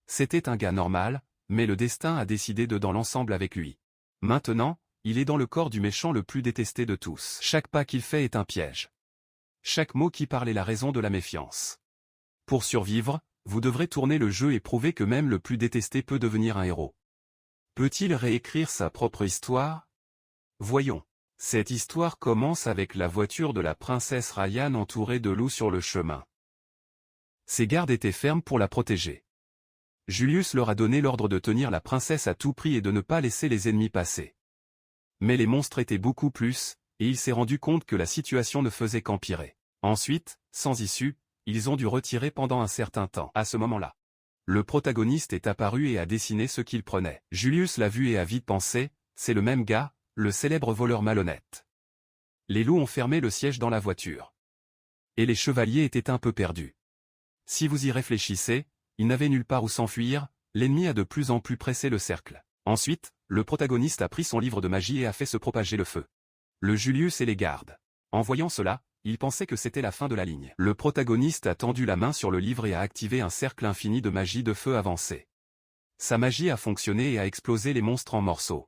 C'était un gars normal, mais le destin a décidé de dans l'ensemble avec lui. Maintenant, il est dans le corps du méchant le plus détesté de tous. Chaque pas qu'il fait est un piège. Chaque mot qui parle est la raison de la méfiance. Pour survivre, vous devrez tourner le jeu et prouver que même le plus détesté peut devenir un héros. Peut-il réécrire sa propre histoire? Voyons. Cette histoire commence avec la voiture de la princesse Ryan entourée de loups sur le chemin. Ses gardes étaient fermes pour la protéger. Julius leur a donné l'ordre de tenir la princesse à tout prix et de ne pas laisser les ennemis passer. Mais les monstres étaient beaucoup plus, et il s'est rendu compte que la situation ne faisait qu'empirer. Ensuite, sans issue, ils ont dû retirer pendant un certain temps. À ce moment-là, le protagoniste est apparu et a dessiné ce qu'il prenait. Julius l'a vu et a vite pensé, c'est le même gars, le célèbre voleur malhonnête. Les loups ont fermé le siège dans la voiture. Et les chevaliers étaient un peu perdus. Si vous y réfléchissez, ils n'avaient nulle part où s'enfuir, l'ennemi a de plus en plus pressé le cercle. Ensuite, le protagoniste a pris son livre de magie et a fait se propager le feu. Le Julius et les gardes. En voyant cela, ils pensaient que c'était la fin de la ligne. Le protagoniste a tendu la main sur le livre et a activé un cercle infini de magie de feu avancé. Sa magie a fonctionné et a explosé les monstres en morceaux.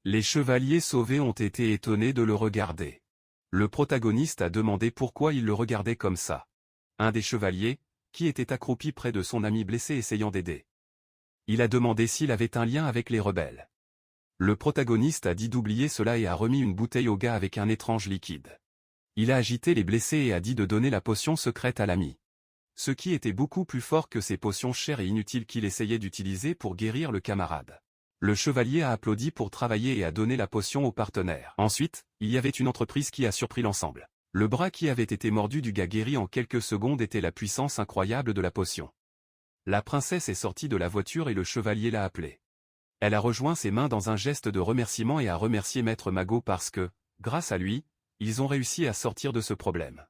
Les chevaliers sauvés ont été étonnés de le regarder. Le protagoniste a demandé pourquoi il le regardait comme ça. Un des chevaliers, qui était accroupi près de son ami blessé essayant d'aider. Il a demandé s'il avait un lien avec les rebelles. Le protagoniste a dit d'oublier cela et a remis une bouteille au gars avec un étrange liquide. Il a agité les blessés et a dit de donner la potion secrète à l'ami. Ce qui était beaucoup plus fort que ces potions chères et inutiles qu'il essayait d'utiliser pour guérir le camarade. Le chevalier a applaudi pour travailler et a donné la potion au partenaire. Ensuite, il y avait une entreprise qui a surpris l'ensemble. Le bras qui avait été mordu du gars guéri en quelques secondes était la puissance incroyable de la potion. La princesse est sortie de la voiture et le chevalier l'a appelée. Elle a rejoint ses mains dans un geste de remerciement et a remercié Maître Magot parce que, grâce à lui, ils ont réussi à sortir de ce problème.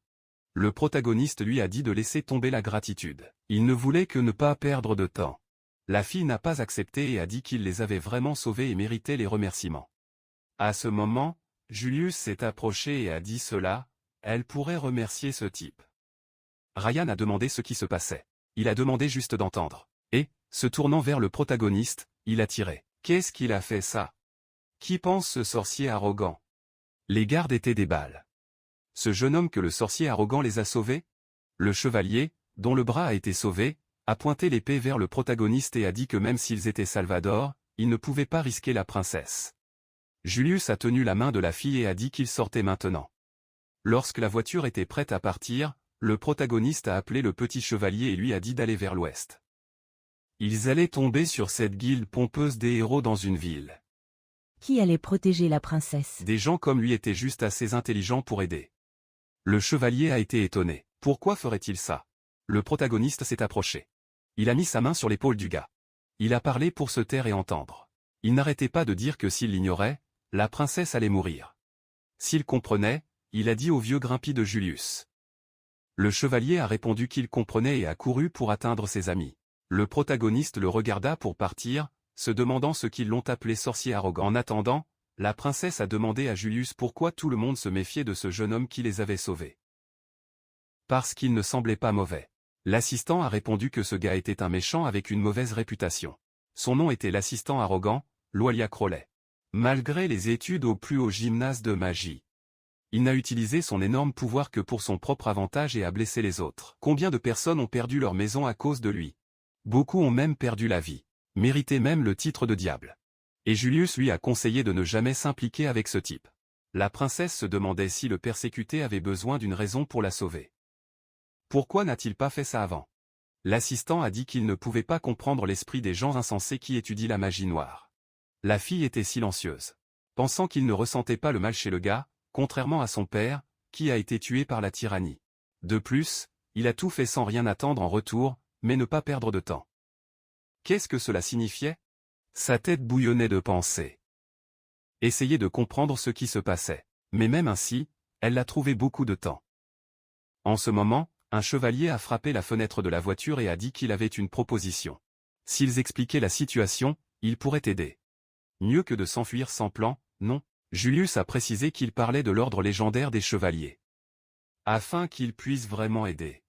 Le protagoniste lui a dit de laisser tomber la gratitude. Il ne voulait que ne pas perdre de temps. La fille n'a pas accepté et a dit qu'il les avait vraiment sauvés et méritait les remerciements. À ce moment, Julius s'est approché et a dit cela, elle pourrait remercier ce type. Ryan a demandé ce qui se passait. Il a demandé juste d'entendre. Et, se tournant vers le protagoniste, il a tiré. Qu'est-ce qu'il a fait ça? Qui pense ce sorcier arrogant? Les gardes étaient des balles. Ce jeune homme que le sorcier arrogant les a sauvés? Le chevalier, dont le bras a été sauvé, a pointé l'épée vers le protagoniste et a dit que même s'ils étaient Salvador, ils ne pouvaient pas risquer la princesse. Julius a tenu la main de la fille et a dit qu'il sortait maintenant. Lorsque la voiture était prête à partir, le protagoniste a appelé le petit chevalier et lui a dit d'aller vers l'ouest. Ils allaient tomber sur cette guilde pompeuse des héros dans une ville. Qui allait protéger la princesse? Des gens comme lui étaient juste assez intelligents pour aider. Le chevalier a été étonné. Pourquoi ferait-il ça? Le protagoniste s'est approché. Il a mis sa main sur l'épaule du gars. Il a parlé pour se taire et entendre. Il n'arrêtait pas de dire que s'il l'ignorait, la princesse allait mourir. S'il comprenait, il a dit au vieux Grimpi de Julius. Le chevalier a répondu qu'il comprenait et a couru pour atteindre ses amis. Le protagoniste le regarda pour partir, se demandant ce qu'ils l'ont appelé sorcier arrogant. En attendant, la princesse a demandé à Julius pourquoi tout le monde se méfiait de ce jeune homme qui les avait sauvés. Parce qu'il ne semblait pas mauvais. L'assistant a répondu que ce gars était un méchant avec une mauvaise réputation. Son nom était l'assistant arrogant, Loalia Crowley. Malgré les études au plus haut gymnase de magie, il n'a utilisé son énorme pouvoir que pour son propre avantage et a blessé les autres. Combien de personnes ont perdu leur maison à cause de lui? Beaucoup ont même perdu la vie. Méritait même le titre de diable. Et Julius lui a conseillé de ne jamais s'impliquer avec ce type. La princesse se demandait si le persécuté avait besoin d'une raison pour la sauver. Pourquoi n'a-t-il pas fait ça avant? L'assistant a dit qu'il ne pouvait pas comprendre l'esprit des gens insensés qui étudient la magie noire. La fille était silencieuse. Pensant qu'il ne ressentait pas le mal chez le gars, contrairement à son père, qui a été tué par la tyrannie. De plus, il a tout fait sans rien attendre en retour, mais ne pas perdre de temps. Qu'est-ce que cela signifiait? Sa tête bouillonnait de pensées. Essayait de comprendre ce qui se passait. Mais même ainsi, elle l'a trouvé beaucoup de temps. En ce moment, un chevalier a frappé la fenêtre de la voiture et a dit qu'il avait une proposition. S'ils expliquaient la situation, il pourrait aider. Mieux que de s'enfuir sans plan, non. Julius a précisé qu'il parlait de l'ordre légendaire des chevaliers. Afin qu'il puisse vraiment aider.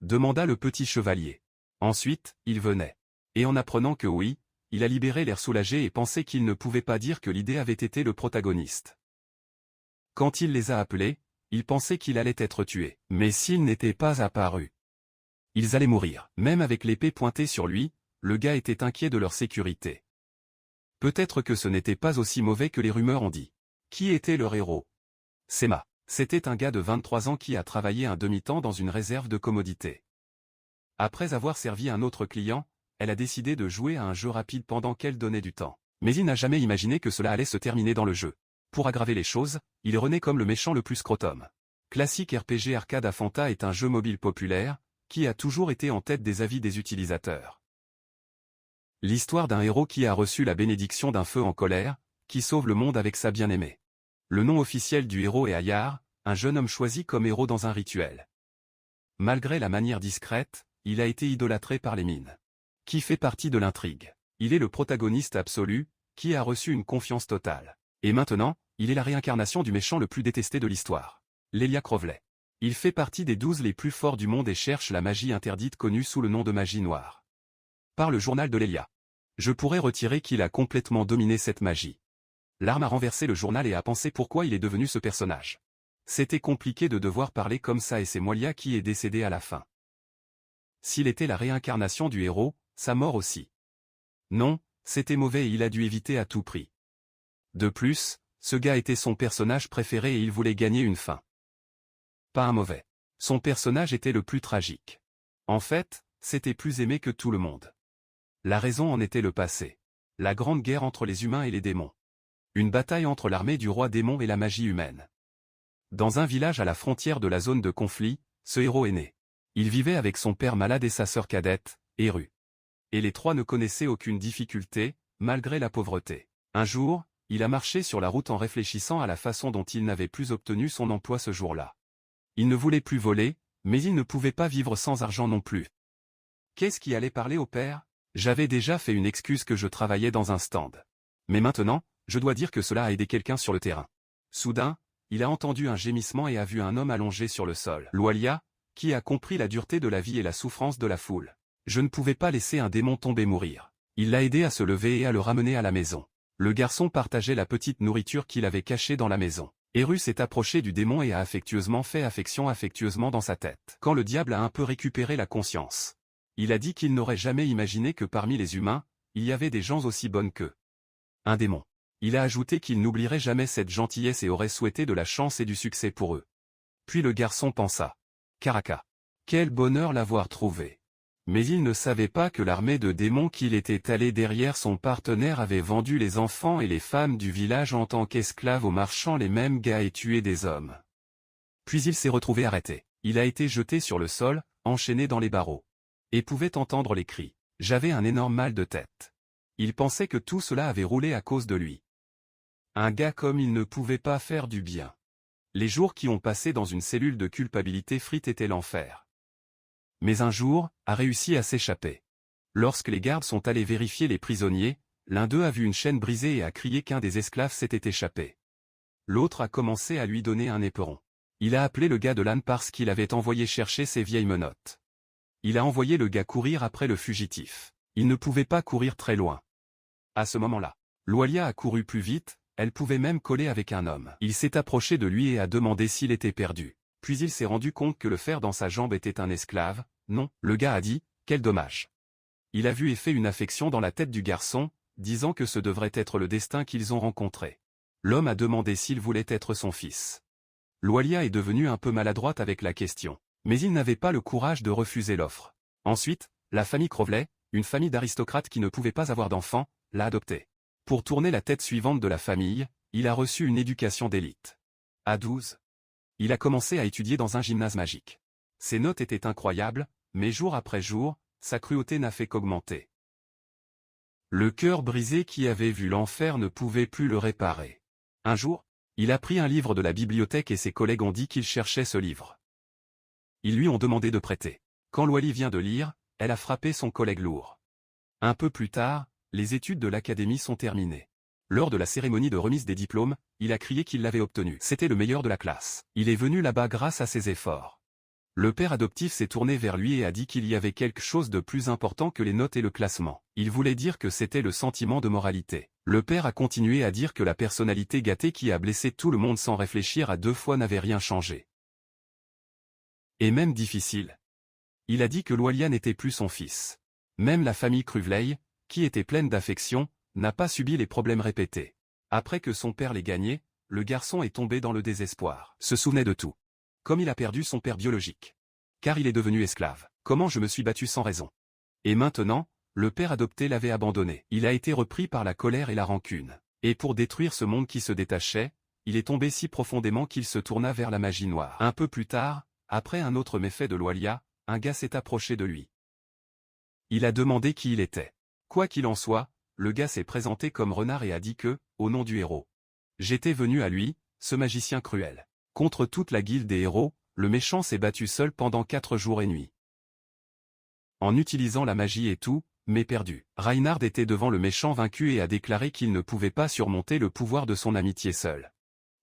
Demanda le petit chevalier. Ensuite, il venait. Et en apprenant que oui, il a libéré l'air soulagé et pensait qu'il ne pouvait pas dire que l'idée avait été le protagoniste. Quand il les a appelés, il pensait qu'il allait être tué. Mais s'il n'était pas apparu, ils allaient mourir. Même avec l'épée pointée sur lui, le gars était inquiet de leur sécurité. Peut-être que ce n'était pas aussi mauvais que les rumeurs ont dit. Qui était leur héros? Sema. C'était un gars de 23 ans qui a travaillé un demi-temps dans une réserve de commodités. Après avoir servi un autre client, elle a décidé de jouer à un jeu rapide pendant qu'elle donnait du temps. Mais il n'a jamais imaginé que cela allait se terminer dans le jeu. Pour aggraver les choses, il renaît comme le méchant le plus scrotum. Classique RPG Arcade Afanta est un jeu mobile populaire, qui a toujours été en tête des avis des utilisateurs. L'histoire d'un héros qui a reçu la bénédiction d'un feu en colère, qui sauve le monde avec sa bien-aimée. Le nom officiel du héros est Ayar, un jeune homme choisi comme héros dans un rituel. Malgré la manière discrète, il a été idolâtré par les mines. Qui fait partie de l'intrigue. Il est le protagoniste absolu, qui a reçu une confiance totale. Et maintenant, il est la réincarnation du méchant le plus détesté de l'histoire. Lelia Crowley. Il fait partie des 12 les plus forts du monde et cherche la magie interdite connue sous le nom de magie noire. Par le journal de Lelia. Je pourrais retirer qu'il a complètement dominé cette magie. L'arme a renversé le journal et a pensé pourquoi il est devenu ce personnage. C'était compliqué de devoir parler comme ça et c'est Molia qui est décédé à la fin. S'il était la réincarnation du héros, sa mort aussi. Non, c'était mauvais et il a dû éviter à tout prix. De plus, ce gars était son personnage préféré et il voulait gagner une fin. Pas un mauvais. Son personnage était le plus tragique. En fait, c'était plus aimé que tout le monde. La raison en était le passé. La grande guerre entre les humains et les démons. Une bataille entre l'armée du roi démon et la magie humaine. Dans un village à la frontière de la zone de conflit, ce héros est né. Il vivait avec son père malade et sa sœur cadette, Eru. Et les trois ne connaissaient aucune difficulté, malgré la pauvreté. Un jour, il a marché sur la route en réfléchissant à la façon dont il n'avait plus obtenu son emploi ce jour-là. Il ne voulait plus voler, mais il ne pouvait pas vivre sans argent non plus. Qu'est-ce qui allait parler au père? J'avais déjà fait une excuse que je travaillais dans un stand. Mais maintenant, je dois dire que cela a aidé quelqu'un sur le terrain. Soudain, il a entendu un gémissement et a vu un homme allongé sur le sol. Loalia, qui a compris la dureté de la vie et la souffrance de la foule. Je ne pouvais pas laisser un démon tomber mourir. Il l'a aidé à se lever et à le ramener à la maison. Le garçon partageait la petite nourriture qu'il avait cachée dans la maison. Eru s'est approché du démon et a affectueusement fait affectueusement dans sa tête. Quand le diable a un peu récupéré la conscience, il a dit qu'il n'aurait jamais imaginé que parmi les humains, il y avait des gens aussi bonnes qu'eux. Un démon. Il a ajouté qu'il n'oublierait jamais cette gentillesse et aurait souhaité de la chance et du succès pour eux. Puis le garçon pensa. Karaka. Quel bonheur l'avoir trouvé. Mais il ne savait pas que l'armée de démons qu'il était allé derrière son partenaire avait vendu les enfants et les femmes du village en tant qu'esclaves aux marchands les mêmes gars et tué des hommes. Puis il s'est retrouvé arrêté. Il a été jeté sur le sol, enchaîné dans les barreaux. Et pouvait entendre les cris. J'avais un énorme mal de tête. Il pensait que tout cela avait roulé à cause de lui. Un gars comme il ne pouvait pas faire du bien. Les jours qui ont passé dans une cellule de culpabilité frite étaient l'enfer. Mais un jour, a réussi à s'échapper. Lorsque les gardes sont allés vérifier les prisonniers, l'un d'eux a vu une chaîne brisée et a crié qu'un des esclaves s'était échappé. L'autre a commencé à lui donner un éperon. Il a appelé le gars de l'âne parce qu'il avait envoyé chercher ses vieilles menottes. Il a envoyé le gars courir après le fugitif. Il ne pouvait pas courir très loin. À ce moment-là, Loalia a couru plus vite, elle pouvait même coller avec un homme. Il s'est approché de lui et a demandé s'il était perdu. Puis il s'est rendu compte que le fer dans sa jambe était un esclave. Non, le gars a dit, quel dommage. Il a vu et fait une affection dans la tête du garçon, disant que ce devrait être le destin qu'ils ont rencontré. L'homme a demandé s'il voulait être son fils. Loalia est devenue un peu maladroite avec la question. Mais il n'avait pas le courage de refuser l'offre. Ensuite, la famille Crowley, une famille d'aristocrates qui ne pouvaient pas avoir d'enfants, l'a adopté. Pour tourner la tête suivante de la famille, il a reçu une éducation d'élite. À 12, il a commencé à étudier dans un gymnase magique. Ses notes étaient incroyables, mais jour après jour, sa cruauté n'a fait qu'augmenter. Le cœur brisé qui avait vu l'enfer ne pouvait plus le réparer. Un jour, il a pris un livre de la bibliothèque et ses collègues ont dit qu'il cherchait ce livre. Ils lui ont demandé de prêter. Quand Loalie vient de lire, elle a frappé son collègue lourd. Un peu plus tard, les études de l'académie sont terminées. Lors de la cérémonie de remise des diplômes, il a crié qu'il l'avait obtenu. C'était le meilleur de la classe. Il est venu là-bas grâce à ses efforts. Le père adoptif s'est tourné vers lui et a dit qu'il y avait quelque chose de plus important que les notes et le classement. Il voulait dire que c'était le sentiment de moralité. Le père a continué à dire que la personnalité gâtée qui a blessé tout le monde sans réfléchir à deux fois n'avait rien changé. Et même difficile. Il a dit que Loelia n'était plus son fils. Même la famille Cruvley, qui était pleine d'affection, n'a pas subi les problèmes répétés. Après que son père l'ait gagné, le garçon est tombé dans le désespoir. Se souvenait de tout. Comme il a perdu son père biologique. Car il est devenu esclave. Comment je me suis battu sans raison. Et maintenant, le père adopté l'avait abandonné. Il a été repris par la colère et la rancune. Et pour détruire ce monde qui se détachait, il est tombé si profondément qu'il se tourna vers la magie noire. Un peu plus tard, après un autre méfait de Loelia, un gars s'est approché de lui. Il a demandé qui il était. Quoi qu'il en soit, le gars s'est présenté comme renard et a dit que, au nom du héros, j'étais venu à lui, ce magicien cruel. Contre toute la guilde des héros, le méchant s'est battu seul pendant 4 jours et nuits. En utilisant la magie et tout, mais perdu. Reinhard était devant le méchant vaincu et a déclaré qu'il ne pouvait pas surmonter le pouvoir de son amitié seul.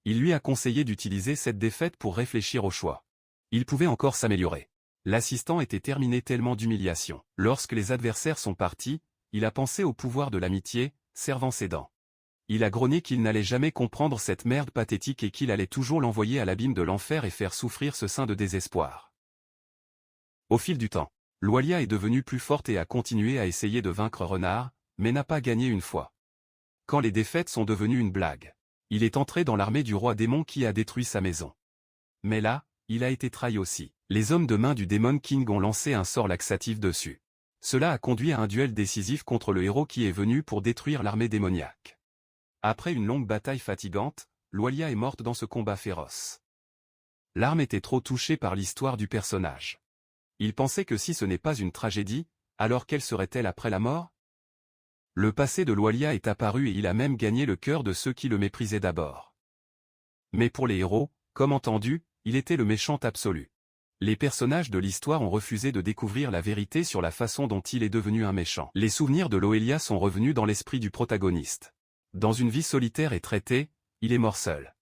Il lui a conseillé d'utiliser cette défaite pour réfléchir au choix. Il pouvait encore s'améliorer. L'assistant était terminé tellement d'humiliation. Lorsque les adversaires sont partis, il a pensé au pouvoir de l'amitié, servant ses dents. Il a grogné qu'il n'allait jamais comprendre cette merde pathétique et qu'il allait toujours l'envoyer à l'abîme de l'enfer et faire souffrir ce sein de désespoir. Au fil du temps, Loelia est devenue plus forte et a continué à essayer de vaincre Renard, mais n'a pas gagné une fois. Quand les défaites sont devenues une blague, il est entré dans l'armée du roi démon qui a détruit sa maison. Mais là, il a été trahi aussi. Les hommes de main du Demon King ont lancé un sort laxatif dessus. Cela a conduit à un duel décisif contre le héros qui est venu pour détruire l'armée démoniaque. Après une longue bataille fatigante, Loelia est morte dans ce combat féroce. L'arme était trop touchée par l'histoire du personnage. Il pensait que si ce n'est pas une tragédie, alors quelle serait-elle après la mort? Le passé de Loelia est apparu et il a même gagné le cœur de ceux qui le méprisaient d'abord. Mais pour les héros, comme entendu, il était le méchant absolu. Les personnages de l'histoire ont refusé de découvrir la vérité sur la façon dont il est devenu un méchant. Les souvenirs de Loelia sont revenus dans l'esprit du protagoniste. Dans une vie solitaire et traitée, il est mort seul.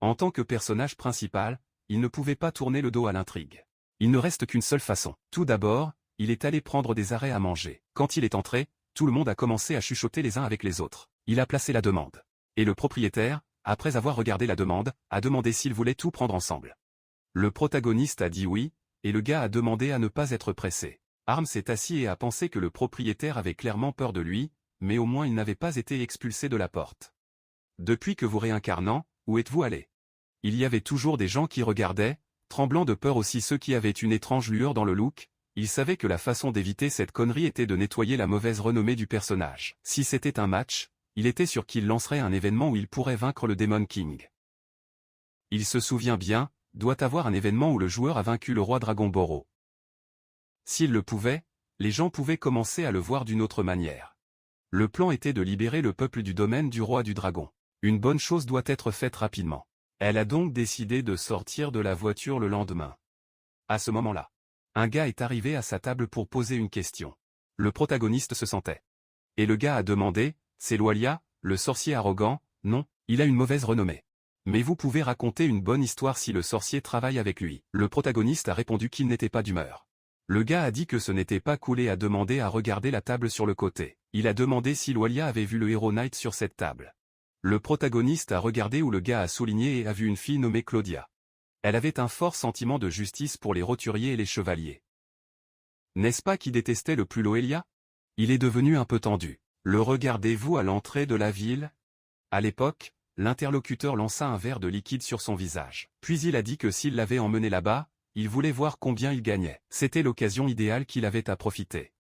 En tant que personnage principal, il ne pouvait pas tourner le dos à l'intrigue. Il ne reste qu'une seule façon. Tout d'abord, il est allé prendre des arrêts à manger. Quand il est entré, tout le monde a commencé à chuchoter les uns avec les autres. Il a placé la demande. Et le propriétaire, après avoir regardé la demande, a demandé s'il voulait tout prendre ensemble. Le protagoniste a dit oui, et le gars a demandé à ne pas être pressé. Arm s'est assis et a pensé que le propriétaire avait clairement peur de lui, mais au moins il n'avait pas été expulsé de la porte. Depuis que vous réincarnant, où êtes-vous allé? Il y avait toujours des gens qui regardaient, tremblant de peur aussi ceux qui avaient une étrange lueur dans le look. Ils savaient que la façon d'éviter cette connerie était de nettoyer la mauvaise renommée du personnage. Si c'était un match, il était sûr qu'il lancerait un événement où il pourrait vaincre le Demon King. Il se souvient bien, doit avoir un événement où le joueur a vaincu le roi Dragon Boro. S'il le pouvait, les gens pouvaient commencer à le voir d'une autre manière. Le plan était de libérer le peuple du domaine du roi du dragon. Une bonne chose doit être faite rapidement. Elle a donc décidé de sortir de la voiture le lendemain. À ce moment-là, un gars est arrivé à sa table pour poser une question. Le protagoniste se sentait. Et le gars a demandé, c'est Loelia, le sorcier arrogant? Non, il a une mauvaise renommée. Mais vous pouvez raconter une bonne histoire si le sorcier travaille avec lui. Le protagoniste a répondu qu'il n'était pas d'humeur. Le gars a dit que ce n'était pas cool et a demandé à regarder la table sur le côté. Il a demandé si Loelia avait vu le héros Knight sur cette table. Le protagoniste a regardé où le gars a souligné et a vu une fille nommée Claudia. Elle avait un fort sentiment de justice pour les roturiers et les chevaliers. N'est-ce pas qui détestait le plus Loelia? Il est devenu un peu tendu. Le regardez-vous à l'entrée de la ville? À l'époque, l'interlocuteur lança un verre de liquide sur son visage. Puis il a dit que s'il l'avait emmené là-bas, il voulait voir combien il gagnait. C'était l'occasion idéale qu'il avait à profiter.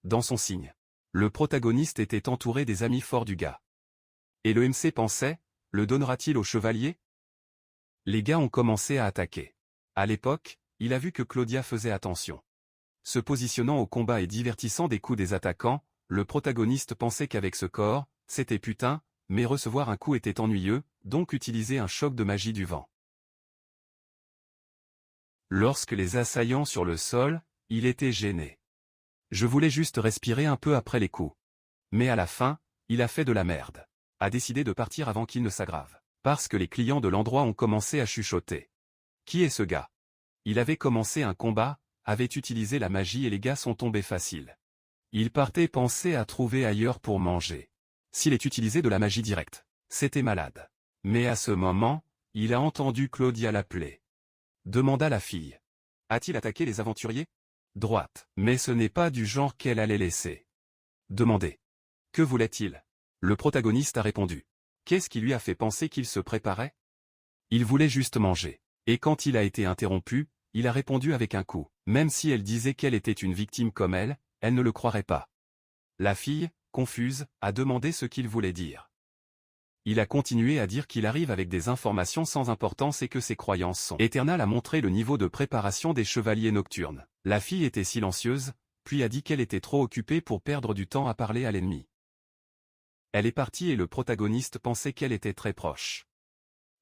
Dans son signe, le protagoniste était entouré des amis forts du gars. Et le MC pensait, le donnera-t-il au chevalier? Les gars ont commencé à attaquer. À l'époque, il a vu que Claudia faisait attention. Se positionnant au combat et divertissant des coups des attaquants, le protagoniste pensait qu'avec ce corps, c'était putain, mais recevoir un coup était ennuyeux, donc utiliser un choc de magie du vent. Lorsque les assaillants sur le sol, il était gêné. Je voulais juste respirer un peu après les coups. Mais à la fin, il a fait de la merde. A décidé de partir avant qu'il ne s'aggrave. Parce que les clients de l'endroit ont commencé à chuchoter. Qui est ce gars? Il avait commencé un combat, avait utilisé la magie et les gars sont tombés faciles. Il partait penser à trouver ailleurs pour manger. S'il est utilisé de la magie directe, c'était malade. Mais à ce moment, il a entendu Claudia l'appeler. Demanda la fille. A-t-il attaqué les aventuriers? Droite. Mais ce n'est pas du genre qu'elle allait laisser. Demandez. Que voulait-il? Le protagoniste a répondu. Qu'est-ce qui lui a fait penser qu'il se préparait? Il voulait juste manger. Et quand il a été interrompu, il a répondu avec un coup. Même si elle disait qu'elle était une victime comme elle ne le croirait pas. La fille, confuse, a demandé ce qu'il voulait dire. Il a continué à dire qu'il arrive avec des informations sans importance et que ses croyances sont éternelles, a montré le niveau de préparation des chevaliers nocturnes. La fille était silencieuse, puis a dit qu'elle était trop occupée pour perdre du temps à parler à l'ennemi. Elle est partie et le protagoniste pensait qu'elle était très proche.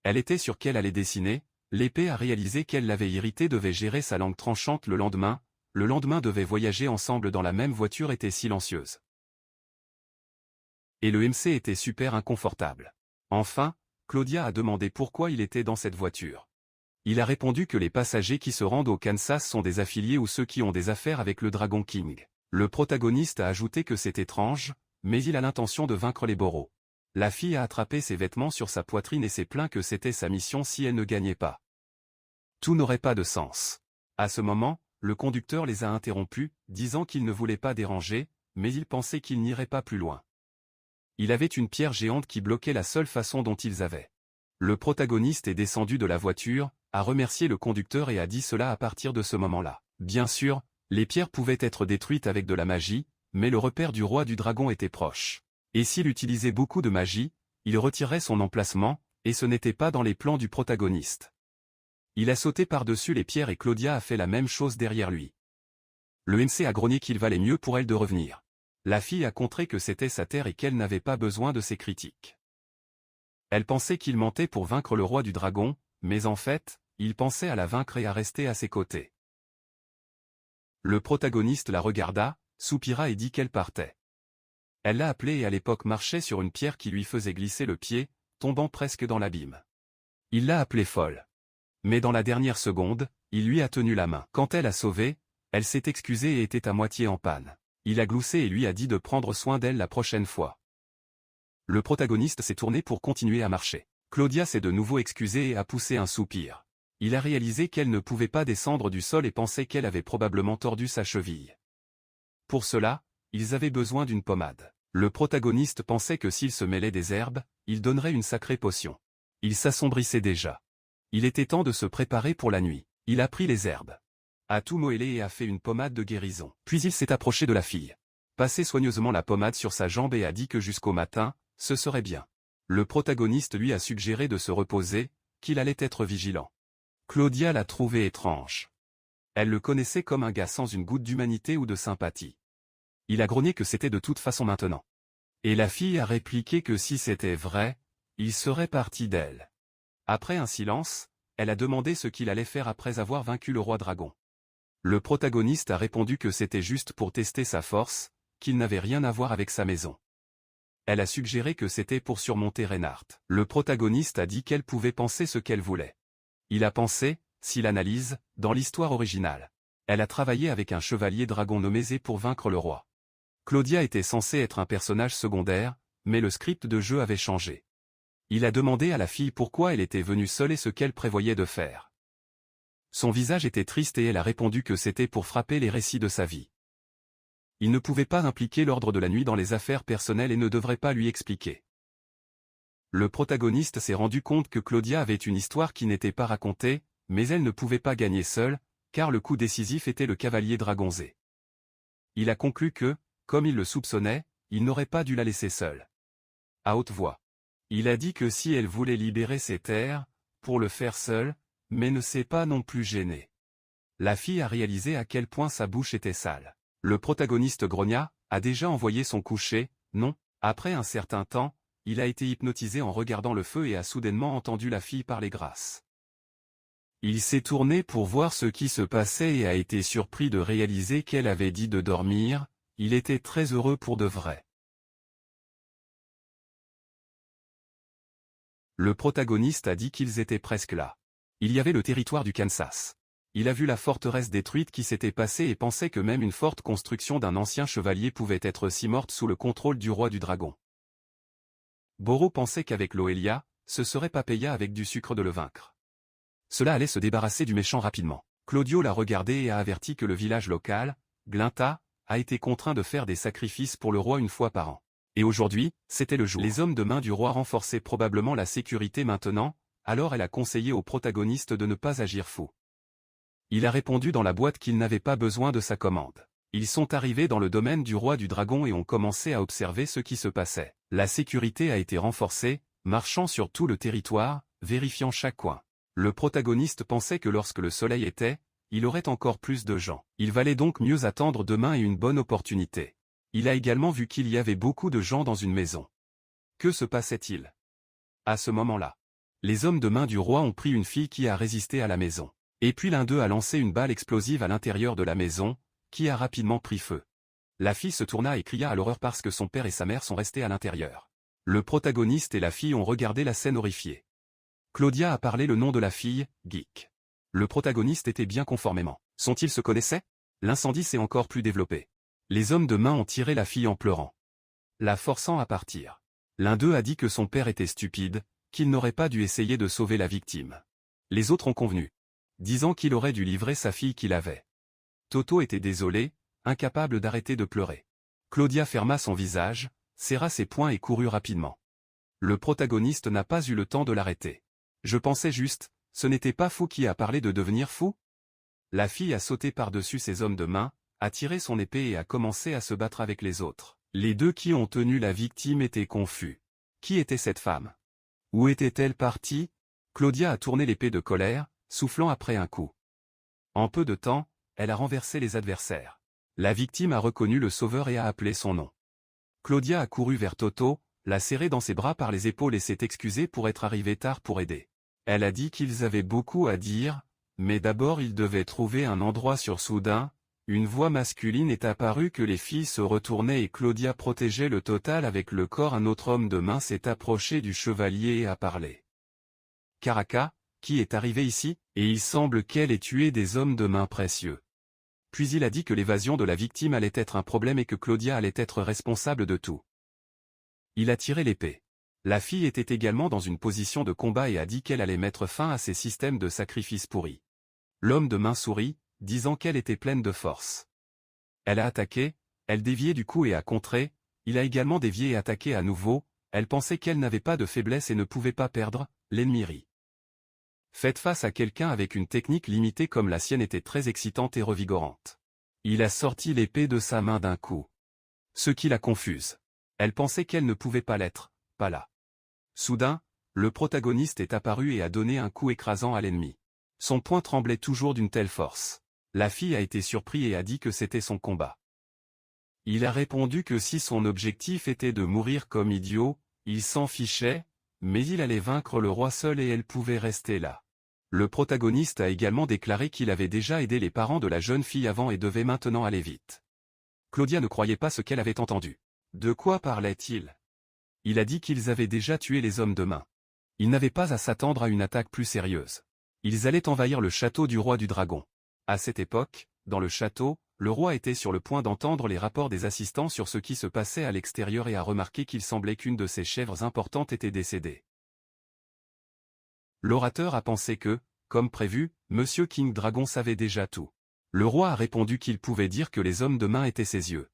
Elle était sûre qu'elle allait dessiner, l'épée a réalisé qu'elle l'avait irrité, devait gérer sa langue tranchante le lendemain devait voyager ensemble dans la même voiture, était silencieuse. Et le MC était super inconfortable. Enfin, Claudia a demandé pourquoi il était dans cette voiture. Il a répondu que les passagers qui se rendent au Kansas sont des affiliés ou ceux qui ont des affaires avec le Dragon King. Le protagoniste a ajouté que c'est étrange, mais il a l'intention de vaincre les boros. La fille a attrapé ses vêtements sur sa poitrine et s'est plaint que c'était sa mission si elle ne gagnait pas. Tout n'aurait pas de sens. À ce moment, le conducteur les a interrompus, disant qu'il ne voulait pas déranger, mais il pensait qu'il n'irait pas plus loin. Il avait une pierre géante qui bloquait la seule façon dont ils avaient. Le protagoniste est descendu de la voiture, a remercié le conducteur et a dit cela à partir de ce moment-là. Bien sûr, les pierres pouvaient être détruites avec de la magie, mais le repère du roi du dragon était proche. Et s'il utilisait beaucoup de magie, il retirerait son emplacement, et ce n'était pas dans les plans du protagoniste. Il a sauté par-dessus les pierres et Claudia a fait la même chose derrière lui. Le MC a grogné qu'il valait mieux pour elle de revenir. La fille a contré que c'était sa terre et qu'elle n'avait pas besoin de ses critiques. Elle pensait qu'il mentait pour vaincre le roi du dragon, mais en fait, il pensait à la vaincre et à rester à ses côtés. Le protagoniste la regarda, soupira et dit qu'elle partait. Elle l'a appelé et à l'époque marchait sur une pierre qui lui faisait glisser le pied, tombant presque dans l'abîme. Il l'a appelée folle. Mais dans la dernière seconde, il lui a tenu la main. Quand elle a sauvé, elle s'est excusée et était à moitié en panne. Il a gloussé et lui a dit de prendre soin d'elle la prochaine fois. Le protagoniste s'est tourné pour continuer à marcher. Claudia s'est de nouveau excusée et a poussé un soupir. Il a réalisé qu'elle ne pouvait pas descendre du sol et pensait qu'elle avait probablement tordu sa cheville. Pour cela, ils avaient besoin d'une pommade. Le protagoniste pensait que s'il se mêlait des herbes, il donnerait une sacrée potion. Il s'assombrissait déjà. Il était temps de se préparer pour la nuit. Il a pris les herbes, a tout moellé et a fait une pommade de guérison. Puis il s'est approché de la fille, passé soigneusement la pommade sur sa jambe et a dit que jusqu'au matin, ce serait bien. Le protagoniste lui a suggéré de se reposer, qu'il allait être vigilant. Claudia l'a trouvé étrange. Elle le connaissait comme un gars sans une goutte d'humanité ou de sympathie. Il a grogné que c'était de toute façon maintenant. Et la fille a répliqué que si c'était vrai, il serait parti d'elle. Après un silence, elle a demandé ce qu'il allait faire après avoir vaincu le roi dragon. Le protagoniste a répondu que c'était juste pour tester sa force, qu'il n'avait rien à voir avec sa maison. Elle a suggéré que c'était pour surmonter Reinhardt. Le protagoniste a dit qu'elle pouvait penser ce qu'elle voulait. Il a pensé, s'il analyse, dans l'histoire originale. Elle a travaillé avec un chevalier dragon nommé Zé pour vaincre le roi. Claudia était censée être un personnage secondaire, mais le script de jeu avait changé. Il a demandé à la fille pourquoi elle était venue seule et ce qu'elle prévoyait de faire. Son visage était triste et elle a répondu que c'était pour frapper les récits de sa vie. Il ne pouvait pas impliquer l'ordre de la nuit dans les affaires personnelles et ne devrait pas lui expliquer. Le protagoniste s'est rendu compte que Claudia avait une histoire qui n'était pas racontée, mais elle ne pouvait pas gagner seule, car le coup décisif était le cavalier dragon Zé. Il a conclu que, comme il le soupçonnait, il n'aurait pas dû la laisser seule. À haute voix. Il a dit que si elle voulait libérer ses terres, pour le faire seule, mais ne s'est pas non plus gênée. La fille a réalisé à quel point sa bouche était sale. Le protagoniste grogna, a déjà envoyé son coucher, non. Après un certain temps, il a été hypnotisé en regardant le feu et a soudainement entendu la fille parler grasse. Il s'est tourné pour voir ce qui se passait et a été surpris de réaliser qu'elle avait dit de dormir, il était très heureux pour de vrai. Le protagoniste a dit qu'ils étaient presque là. Il y avait le territoire du Kansas. Il a vu la forteresse détruite qui s'était passée et pensait que même une forte construction d'un ancien chevalier pouvait être si morte sous le contrôle du roi du dragon. Boro pensait qu'avec Loelia, ce serait Papeya avec du sucre de le vaincre. Cela allait se débarrasser du méchant rapidement. Claudio l'a regardé et a averti que le village local, Glinta, a été contraint de faire des sacrifices pour le roi une fois par an. Et aujourd'hui, c'était le jour. Les hommes de main du roi renforçaient probablement la sécurité maintenant, alors elle a conseillé au protagoniste de ne pas agir fou. Il a répondu dans la boîte qu'il n'avait pas besoin de sa commande. Ils sont arrivés dans le domaine du roi du dragon et ont commencé à observer ce qui se passait. La sécurité a été renforcée, marchant sur tout le territoire, vérifiant chaque coin. Le protagoniste pensait que lorsque le soleil était, il aurait encore plus de gens. Il valait donc mieux attendre demain et une bonne opportunité. Il a également vu qu'il y avait beaucoup de gens dans une maison. Que se passait-il? À ce moment-là, les hommes de main du roi ont pris une fille qui a résisté à la maison. Et puis l'un d'eux a lancé une balle explosive à l'intérieur de la maison, qui a rapidement pris feu. La fille se tourna et cria à l'horreur parce que son père et sa mère sont restés à l'intérieur. Le protagoniste et la fille ont regardé la scène horrifiée. Claudia a parlé le nom de la fille, Geek. Le protagoniste était bien conformément. Sont-ils se connaissaient? L'incendie s'est encore plus développé. Les hommes de main ont tiré la fille en pleurant, la forçant à partir. L'un d'eux a dit que son père était stupide, qu'il n'aurait pas dû essayer de sauver la victime. Les autres ont convenu, disant qu'il aurait dû livrer sa fille qu'il avait. Toto était désolé, incapable d'arrêter de pleurer. Claudia ferma son visage, serra ses poings et courut rapidement. Le protagoniste n'a pas eu le temps de l'arrêter. Je pensais juste, ce n'était pas fou qui a parlé de devenir fou? La fille a sauté par-dessus ses hommes de main, a tiré son épée et a commencé à se battre avec les autres. Les deux qui ont tenu la victime étaient confus. Qui était cette femme? Où était-elle partie? Claudia a tourné l'épée de colère, soufflant après un coup. En peu de temps, elle a renversé les adversaires. La victime a reconnu le sauveur et a appelé son nom. Claudia a couru vers Toto, l'a serré dans ses bras par les épaules et s'est excusée pour être arrivée tard pour aider. Elle a dit qu'ils avaient beaucoup à dire, mais d'abord ils devaient trouver un endroit sur soudain. Une voix masculine est apparue que les filles se retournaient et Claudia protégeait le total avec le corps. Un autre homme de main s'est approché du chevalier et a parlé. Caraca, qui est arrivé ici? Et il semble qu'elle ait tué des hommes de main précieux. Puis il a dit que l'évasion de la victime allait être un problème et que Claudia allait être responsable de tout. Il a tiré l'épée. La fille était également dans une position de combat et a dit qu'elle allait mettre fin à ces systèmes de sacrifice pourris. L'homme de main sourit, disant qu'elle était pleine de force. Elle a attaqué, elle déviait du coup et a contré, il a également dévié et attaqué à nouveau, elle pensait qu'elle n'avait pas de faiblesse et ne pouvait pas perdre, l'ennemi rit. Faites face à quelqu'un avec une technique limitée comme la sienne était très excitante et revigorante. Il a sorti l'épée de sa main d'un coup. Ce qui la confuse. Elle pensait qu'elle ne pouvait pas l'être, pas là. Soudain, le protagoniste est apparu et a donné un coup écrasant à l'ennemi. Son poing tremblait toujours d'une telle force. La fille a été surprise et a dit que c'était son combat. Il a répondu que si son objectif était de mourir comme idiot, il s'en fichait, mais il allait vaincre le roi seul et elle pouvait rester là. Le protagoniste a également déclaré qu'il avait déjà aidé les parents de la jeune fille avant et devait maintenant aller vite. Claudia ne croyait pas ce qu'elle avait entendu. De quoi parlait-il? Il a dit qu'ils avaient déjà tué les hommes de main. Ils n'avaient pas à s'attendre à une attaque plus sérieuse. Ils allaient envahir le château du roi du dragon. À cette époque, dans le château, le roi était sur le point d'entendre les rapports des assistants sur ce qui se passait à l'extérieur et a remarqué qu'il semblait qu'une de ses chèvres importantes était décédée. L'orateur a pensé que, comme prévu, Monsieur King Dragon savait déjà tout. Le roi a répondu qu'il pouvait dire que les hommes de main étaient ses yeux.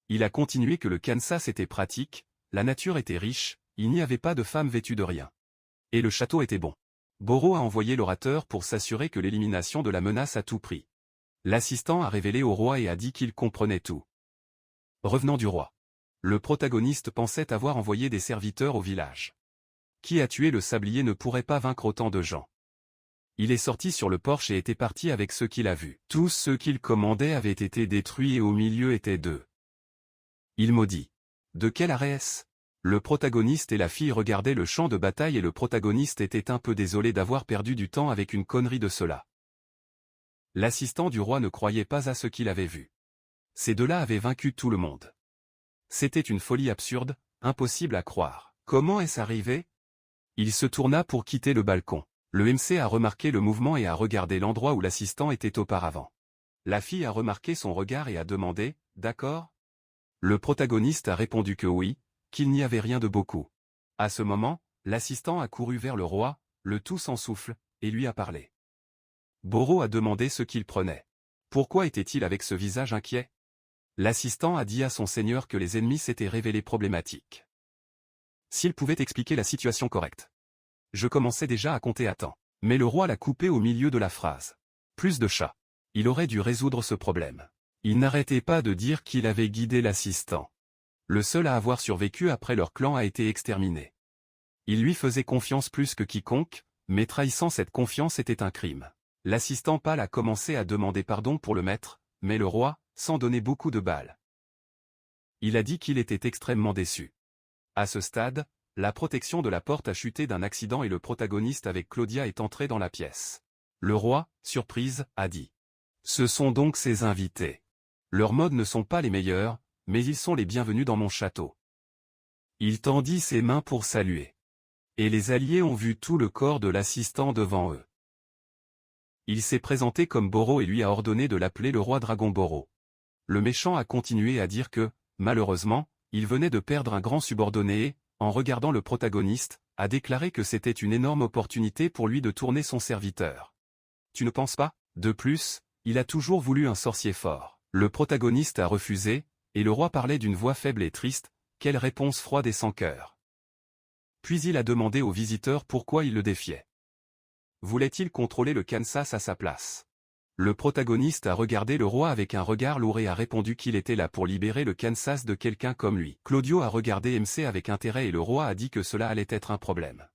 Il a continué que le Kansas était pratique, la nature était riche, il n'y avait pas de femmes vêtues de rien. Et le château était bon. Boro a envoyé l'orateur pour s'assurer que l'élimination de la menace à tout prix. L'assistant a révélé au roi et a dit qu'il comprenait tout. Revenant du roi. Le protagoniste pensait avoir envoyé des serviteurs au village. Qui a tué le sablier ne pourrait pas vaincre autant de gens. Il est sorti sur le porche et était parti avec ceux qu'il a vus. Tous ceux qu'il commandait avaient été détruits et au milieu étaient deux. Il maudit. De quel arrêt est-ce? Le protagoniste et la fille regardaient le champ de bataille et le protagoniste était un peu désolé d'avoir perdu du temps avec une connerie de cela. L'assistant du roi ne croyait pas à ce qu'il avait vu. Ces deux-là avaient vaincu tout le monde. C'était une folie absurde, impossible à croire. Comment est-ce arrivé? Il se tourna pour quitter le balcon. Le MC a remarqué le mouvement et a regardé l'endroit où l'assistant était auparavant. La fille a remarqué son regard et a demandé « D'accord ?» Le protagoniste a répondu que oui, qu'il n'y avait rien de beaucoup. À ce moment, l'assistant a couru vers le roi, le tout sans souffle, et lui a parlé. Boro a demandé ce qu'il prenait. Pourquoi était-il avec ce visage inquiet? L'assistant a dit à son seigneur que les ennemis s'étaient révélés problématiques. S'il pouvait expliquer la situation correcte. Je commençais déjà à compter à temps. Mais le roi l'a coupé au milieu de la phrase. Plus de chats. Il aurait dû résoudre ce problème. Il n'arrêtait pas de dire qu'il avait guidé l'assistant. Le seul à avoir survécu après leur clan a été exterminé. Il lui faisait confiance plus que quiconque, mais trahissant cette confiance était un crime. L'assistant pâle a commencé à demander pardon pour le maître, mais le roi, sans donner beaucoup de balles. Il a dit qu'il était extrêmement déçu. À ce stade, la protection de la porte a chuté d'un accident et le protagoniste avec Claudia est entré dans la pièce. Le roi, surprise, a dit. Ce sont donc ces invités. Leurs modes ne sont pas les meilleurs, mais ils sont les bienvenus dans mon château. Il tendit ses mains pour saluer. Et les alliés ont vu tout le corps de l'assistant devant eux. Il s'est présenté comme Boro et lui a ordonné de l'appeler le roi dragon Boro. Le méchant a continué à dire que, malheureusement, il venait de perdre un grand subordonné et, en regardant le protagoniste, a déclaré que c'était une énorme opportunité pour lui de tourner son serviteur. Tu ne penses pas? De plus, il a toujours voulu un sorcier fort. Le protagoniste a refusé, et le roi parlait d'une voix faible et triste, quelle réponse froide et sans cœur. Puis il a demandé au visiteur pourquoi il le défiait. Voulait-il contrôler le Kansas à sa place? Le protagoniste a regardé le roi avec un regard lourd et a répondu qu'il était là pour libérer le Kansas de quelqu'un comme lui. Claudio a regardé MC avec intérêt et le roi a dit que cela allait être un problème.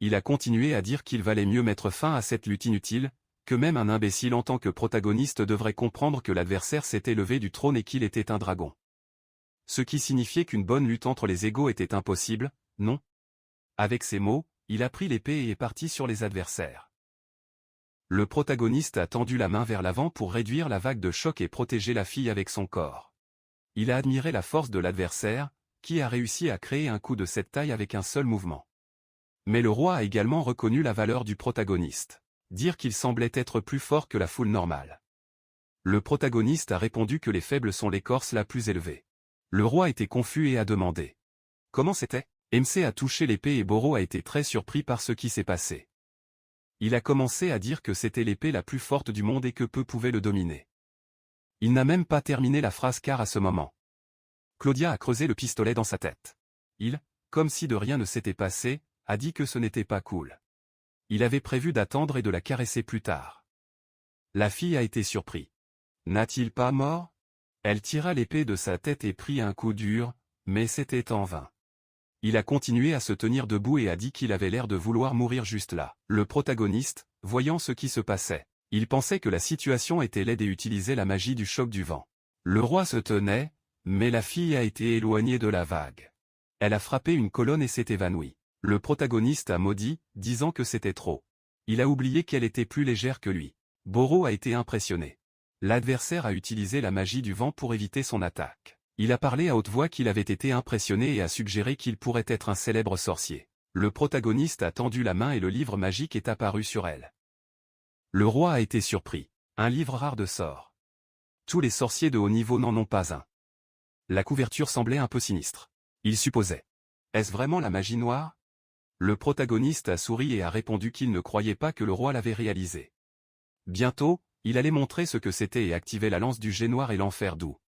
Il a continué à dire qu'il valait mieux mettre fin à cette lutte inutile, que même un imbécile en tant que protagoniste devrait comprendre que l'adversaire s'était levé du trône et qu'il était un dragon. Ce qui signifiait qu'une bonne lutte entre les égaux était impossible, non? Avec ces mots, il a pris l'épée et est parti sur les adversaires. Le protagoniste a tendu la main vers l'avant pour réduire la vague de choc et protéger la fille avec son corps. Il a admiré la force de l'adversaire, qui a réussi à créer un coup de cette taille avec un seul mouvement. Mais le roi a également reconnu la valeur du protagoniste. Dire qu'il semblait être plus fort que la foule normale. Le protagoniste a répondu que les faibles sont l'écorce la plus élevée. Le roi était confus et a demandé. Comment c'était? MC a touché l'épée et Boro a été très surpris par ce qui s'est passé. Il a commencé à dire que c'était l'épée la plus forte du monde et que peu pouvaient le dominer. Il n'a même pas terminé la phrase car à ce moment. Claudia a creusé le pistolet dans sa tête. Il, comme si de rien ne s'était passé, a dit que ce n'était pas cool. Il avait prévu d'attendre et de la caresser plus tard. La fille a été surprise. N'a-t-il pas mort? Elle tira l'épée de sa tête et prit un coup dur, mais c'était en vain. Il a continué à se tenir debout et a dit qu'il avait l'air de vouloir mourir juste là. Le protagoniste, voyant ce qui se passait, il pensait que la situation était laide et utilisait la magie du choc du vent. Le roi se tenait, mais la fille a été éloignée de la vague. Elle a frappé une colonne et s'est évanouie. Le protagoniste a maudit, disant que c'était trop. Il a oublié qu'elle était plus légère que lui. Boro a été impressionné. L'adversaire a utilisé la magie du vent pour éviter son attaque. Il a parlé à haute voix qu'il avait été impressionné et a suggéré qu'il pourrait être un célèbre sorcier. Le protagoniste a tendu la main et le livre magique est apparu sur elle. Le roi a été surpris. Un livre rare de sorts. Tous les sorciers de haut niveau n'en ont pas un. La couverture semblait un peu sinistre. Il supposait. Est-ce vraiment la magie noire? Le protagoniste a souri et a répondu qu'il ne croyait pas que le roi l'avait réalisé. Bientôt, il allait montrer ce que c'était et activer la lance du jet noir et l'enfer doux.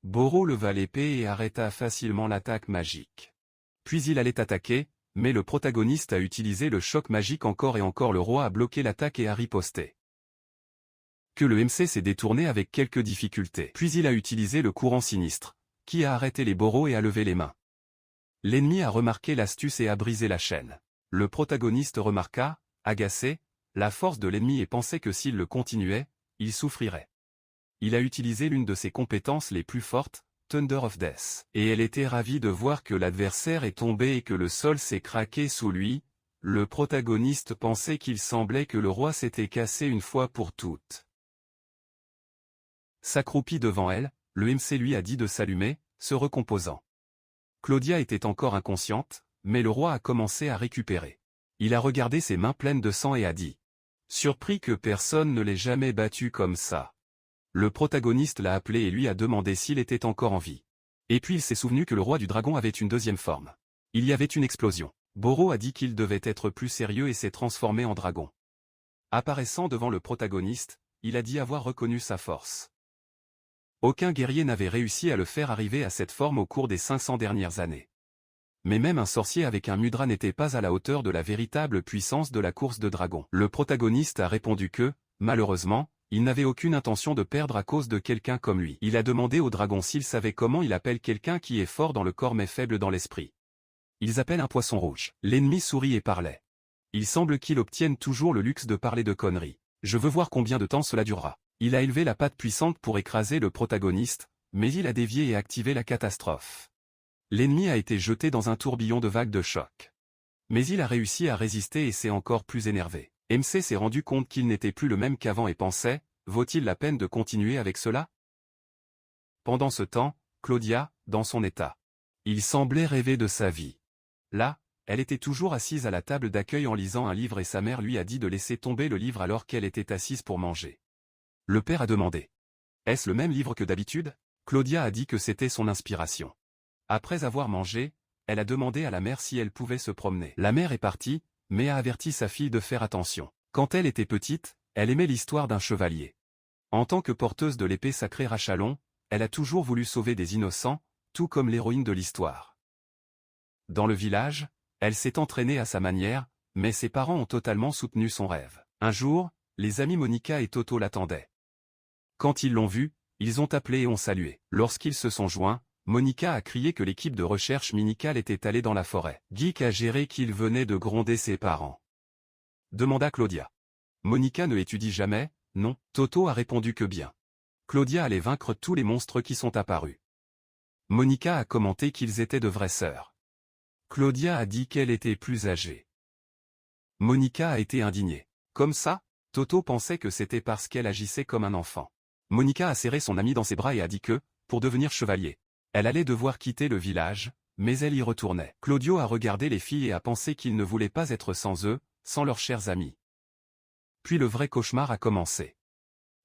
Boro leva l'épée et arrêta facilement l'attaque magique. Puis il allait attaquer, mais le protagoniste a utilisé le choc magique encore et encore. Le roi a bloqué l'attaque et a riposté. Que le MC s'est détourné avec quelques difficultés. Puis il a utilisé le courant sinistre, qui a arrêté les Boros et a levé les mains. L'ennemi a remarqué l'astuce et a brisé la chaîne. Le protagoniste remarqua, agacé, la force de l'ennemi et pensait que s'il le continuait, il souffrirait. Il a utilisé l'une de ses compétences les plus fortes, Thunder of Death. Et elle était ravie de voir que l'adversaire est tombé et que le sol s'est craqué sous lui. Le protagoniste pensait qu'il semblait que le roi s'était cassé une fois pour toutes. S'accroupit devant elle, le MC lui a dit de s'allumer, se recomposant. Claudia était encore inconsciente, mais le roi a commencé à récupérer. Il a regardé ses mains pleines de sang et a dit. Surpris que personne ne l'ait jamais battu comme ça. Le protagoniste l'a appelé et lui a demandé s'il était encore en vie. Et puis il s'est souvenu que le roi du dragon avait une deuxième forme. Il y avait une explosion. Boro a dit qu'il devait être plus sérieux et s'est transformé en dragon. Apparaissant devant le protagoniste, il a dit avoir reconnu sa force. Aucun guerrier n'avait réussi à le faire arriver à cette forme au cours des 500 dernières années. Mais même un sorcier avec un mudra n'était pas à la hauteur de la véritable puissance de la course de dragon. Le protagoniste a répondu que, malheureusement, il n'avait aucune intention de perdre à cause de quelqu'un comme lui. Il a demandé au dragon s'il savait comment il appelle quelqu'un qui est fort dans le corps mais faible dans l'esprit. Ils appellent un poisson rouge. L'ennemi sourit et parlait. Il semble qu'il obtienne toujours le luxe de parler de conneries. Je veux voir combien de temps cela durera. Il a élevé la patte puissante pour écraser le protagoniste, mais il a dévié et activé la catastrophe. L'ennemi a été jeté dans un tourbillon de vagues de choc. Mais il a réussi à résister et s'est encore plus énervé. MC s'est rendu compte qu'il n'était plus le même qu'avant et pensait, vaut-il la peine de continuer avec cela? Pendant ce temps, Claudia, dans son état. Il semblait rêver de sa vie. Là, elle était toujours assise à la table d'accueil en lisant un livre et sa mère lui a dit de laisser tomber le livre alors qu'elle était assise pour manger. Le père a demandé. Est-ce le même livre que d'habitude? Claudia a dit que c'était son inspiration. Après avoir mangé, elle a demandé à la mère si elle pouvait se promener. La mère est partie, mais a averti sa fille de faire attention. Quand elle était petite, elle aimait l'histoire d'un chevalier. En tant que porteuse de l'épée sacrée Rachalon, elle a toujours voulu sauver des innocents, tout comme l'héroïne de l'histoire. Dans le village, elle s'est entraînée à sa manière, mais ses parents ont totalement soutenu son rêve. Un jour, les amis Monica et Toto l'attendaient. Quand ils l'ont vue, ils ont appelé et ont salué. Lorsqu'ils se sont joints, Monica a crié que l'équipe de recherche minicale était allée dans la forêt. Geek a géré qu'il venait de gronder ses parents. Demanda Claudia. Monica ne étudie jamais, non, Toto a répondu que bien. Claudia allait vaincre tous les monstres qui sont apparus. Monica a commenté qu'ils étaient de vraies sœurs. Claudia a dit qu'elle était plus âgée. Monica a été indignée. Comme ça, Toto pensait que c'était parce qu'elle agissait comme un enfant. Monica a serré son ami dans ses bras et a dit que, pour devenir chevalier, elle allait devoir quitter le village, mais elle y retournait. Claudio a regardé les filles et a pensé qu'ils ne voulaient pas être sans eux, sans leurs chers amis. Puis le vrai cauchemar a commencé.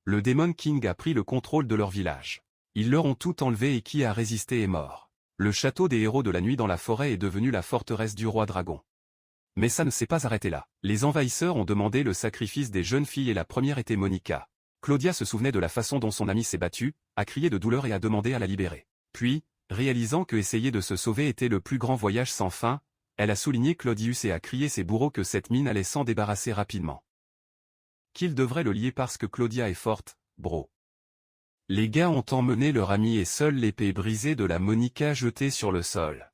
Le Demon King a pris le contrôle de leur village. Ils leur ont tout enlevé et qui a résisté est mort. Le château des héros de la nuit dans la forêt est devenu la forteresse du roi dragon. Mais ça ne s'est pas arrêté là. Les envahisseurs ont demandé le sacrifice des jeunes filles et la première était Monica. Claudia se souvenait de la façon dont son ami s'est battu, a crié de douleur et a demandé à la libérer. Puis, réalisant que essayer de se sauver était le plus grand voyage sans fin, elle a souligné Claudius et a crié ses bourreaux que cette mine allait s'en débarrasser rapidement. Qu'ils devraient le lier parce que Claudia est forte, bro. Les gars ont emmené leur ami et seule l'épée brisée de la Monica jetée sur le sol.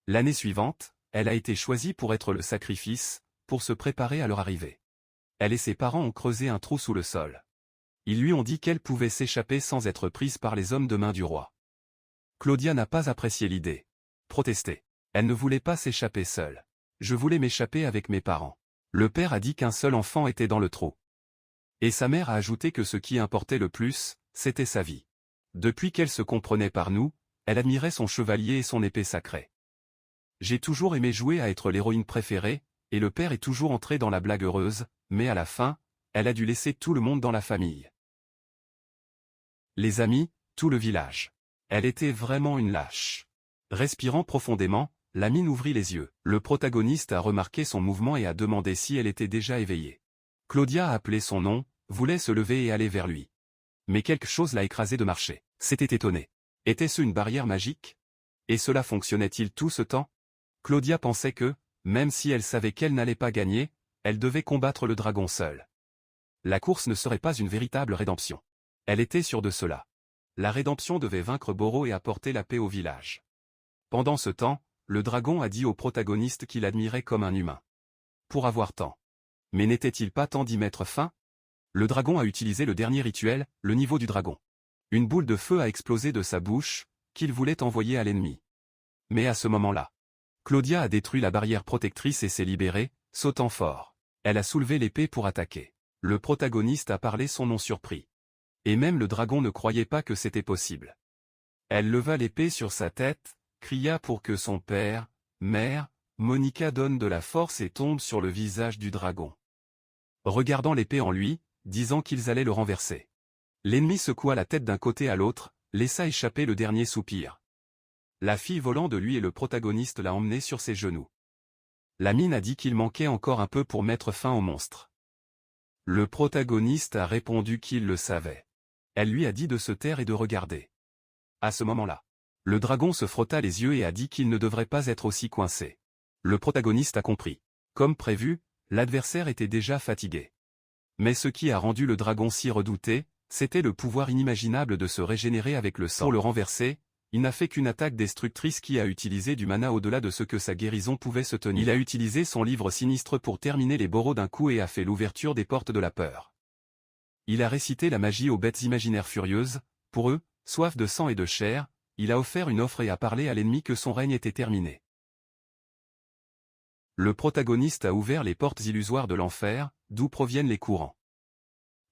L'année suivante, elle a été choisie pour être le sacrifice, pour se préparer à leur arrivée. Elle et ses parents ont creusé un trou sous le sol. Ils lui ont dit qu'elle pouvait s'échapper sans être prise par les hommes de main du roi. Claudia n'a pas apprécié l'idée. Protesté. Elle ne voulait pas s'échapper seule. Je voulais m'échapper avec mes parents. Le père a dit qu'un seul enfant était dans le trou. Et sa mère a ajouté que ce qui importait le plus, c'était sa vie. Depuis qu'elle se comprenait par nous, elle admirait son chevalier et son épée sacrée. J'ai toujours aimé jouer à être l'héroïne préférée, et le père est toujours entré dans la blague heureuse, mais à la fin, elle a dû laisser tout le monde dans la famille. Les amis, tout le village. Elle était vraiment une lâche. Respirant profondément, la mine ouvrit les yeux. Le protagoniste a remarqué son mouvement et a demandé si elle était déjà éveillée. Claudia a appelé son nom, voulait se lever et aller vers lui. Mais quelque chose l'a écrasé de marcher. S'était étonné. Était-ce une barrière magique? Et cela fonctionnait-il tout ce temps? Claudia pensait que, même si elle savait qu'elle n'allait pas gagner, elle devait combattre le dragon seule. La course ne serait pas une véritable rédemption. Elle était sûre de cela. La rédemption devait vaincre Boro et apporter la paix au village. Pendant ce temps, le dragon a dit au protagoniste qu'il admirait comme un humain. Pour avoir temps. Mais n'était-il pas temps d'y mettre fin? Le dragon a utilisé le dernier rituel, le niveau du dragon. Une boule de feu a explosé de sa bouche, qu'il voulait envoyer à l'ennemi. Mais à ce moment-là, Claudia a détruit la barrière protectrice et s'est libérée, sautant fort. Elle a soulevé l'épée pour attaquer. Le protagoniste a parlé son nom surpris. Et même le dragon ne croyait pas que c'était possible. Elle leva l'épée sur sa tête, cria pour que son père, mère, Monica donne de la force et tombe sur le visage du dragon, regardant l'épée en lui, disant qu'ils allaient le renverser. L'ennemi secoua la tête d'un côté à l'autre, laissa échapper le dernier soupir. La fille volant de lui et le protagoniste l'a emmené sur ses genoux. La mine a dit qu'il manquait encore un peu pour mettre fin au monstre. Le protagoniste a répondu qu'il le savait. Elle lui a dit de se taire et de regarder. À ce moment-là, le dragon se frotta les yeux et a dit qu'il ne devrait pas être aussi coincé. Le protagoniste a compris. Comme prévu, l'adversaire était déjà fatigué. Mais ce qui a rendu le dragon si redouté, c'était le pouvoir inimaginable de se régénérer avec le sang. Pour le renverser, il n'a fait qu'une attaque destructrice qui a utilisé du mana au-delà de ce que sa guérison pouvait se tenir. Il a utilisé son livre sinistre pour terminer les bourreaux d'un coup et a fait l'ouverture des portes de la peur. Il a récité la magie aux bêtes imaginaires furieuses, pour eux, soif de sang et de chair, il a offert une offre et a parlé à l'ennemi que son règne était terminé. Le protagoniste a ouvert les portes illusoires de l'enfer, d'où proviennent les courants.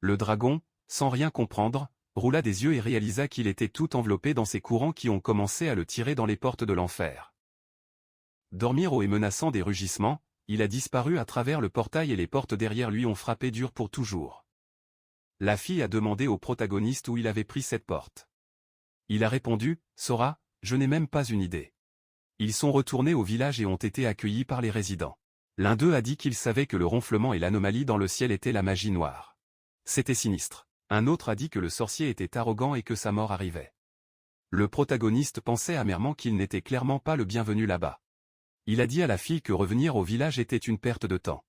Le dragon, sans rien comprendre, roula des yeux et réalisa qu'il était tout enveloppé dans ces courants qui ont commencé à le tirer dans les portes de l'enfer. Dormir haut et menaçant des rugissements, il a disparu à travers le portail et les portes derrière lui ont frappé dur pour toujours. La fille a demandé au protagoniste où il avait pris cette porte. Il a répondu, « Sora, je n'ai même pas une idée. » Ils sont retournés au village et ont été accueillis par les résidents. L'un d'eux a dit qu'il savait que le ronflement et l'anomalie dans le ciel étaient la magie noire. C'était sinistre. Un autre a dit que le sorcier était arrogant et que sa mort arrivait. Le protagoniste pensait amèrement qu'il n'était clairement pas le bienvenu là-bas. Il a dit à la fille que revenir au village était une perte de temps.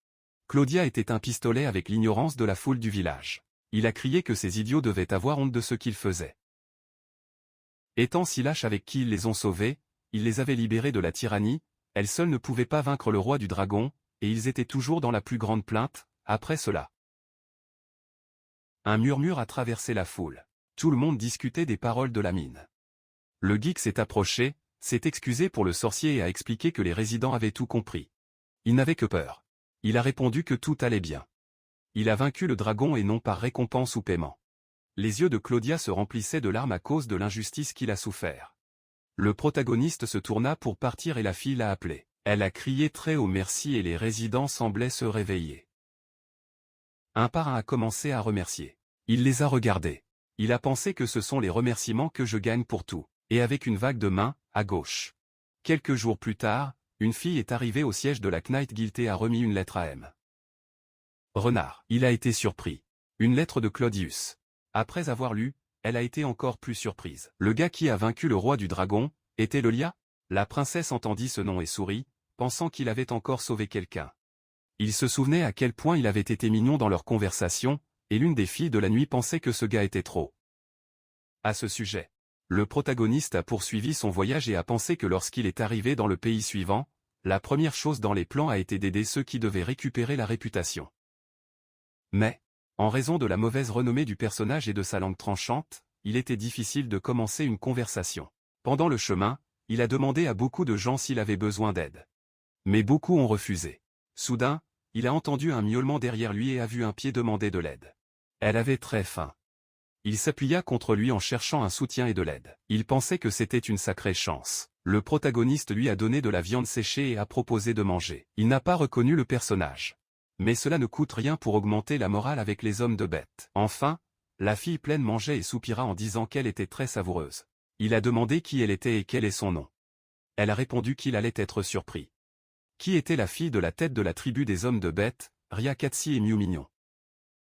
Claudia était un pistolet avec l'ignorance de la foule du village. Il a crié que ces idiots devaient avoir honte de ce qu'ils faisaient. Étant si lâches avec qui ils les ont sauvés, ils les avaient libérés de la tyrannie, elles seules ne pouvaient pas vaincre le roi du dragon, et ils étaient toujours dans la plus grande plainte, après cela. Un murmure a traversé la foule. Tout le monde discutait des paroles de la mine. Le geek s'est approché, s'est excusé pour le sorcier et a expliqué que les résidents avaient tout compris. Il n'avait que peur. Il a répondu que tout allait bien. Il a vaincu le dragon et non par récompense ou paiement. Les yeux de Claudia se remplissaient de larmes à cause de l'injustice qu'il a souffert. Le protagoniste se tourna pour partir et la fille l'a appelé. Elle a crié très haut merci et les résidents semblaient se réveiller. Un par un a commencé à remercier. Il les a regardés. Il a pensé que ce sont les remerciements que je gagne pour tout. Et avec une vague de main, à gauche. Quelques jours plus tard, une fille est arrivée au siège de la Knight Guild et a remis une lettre à M. Renard. Il a été surpris. Une lettre de Claudius. Après avoir lu, elle a été encore plus surprise. Le gars qui a vaincu le roi du dragon, était Lolia? La princesse entendit ce nom et sourit, pensant qu'il avait encore sauvé quelqu'un. Il se souvenait à quel point il avait été mignon dans leur conversation, et l'une des filles de la nuit pensait que ce gars était trop. À ce sujet, le protagoniste a poursuivi son voyage et a pensé que lorsqu'il est arrivé dans le pays suivant, la première chose dans les plans a été d'aider ceux qui devaient récupérer la réputation. Mais, en raison de la mauvaise renommée du personnage et de sa langue tranchante, il était difficile de commencer une conversation. Pendant le chemin, il a demandé à beaucoup de gens s'il avait besoin d'aide. Mais beaucoup ont refusé. Soudain, il a entendu un miaulement derrière lui et a vu un pied demander de l'aide. Elle avait très faim. Il s'appuya contre lui en cherchant un soutien et de l'aide. Il pensait que c'était une sacrée chance. Le protagoniste lui a donné de la viande séchée et a proposé de manger. Il n'a pas reconnu le personnage. Mais cela ne coûte rien pour augmenter la morale avec les hommes de bête. Enfin, la fille pleine mangeait et soupira en disant qu'elle était très savoureuse. Il a demandé qui elle était et quel est son nom. Elle a répondu qu'il allait être surpris. Qui était la fille de la tête de la tribu des hommes de bête, Ryakatsi et Miu Mignon.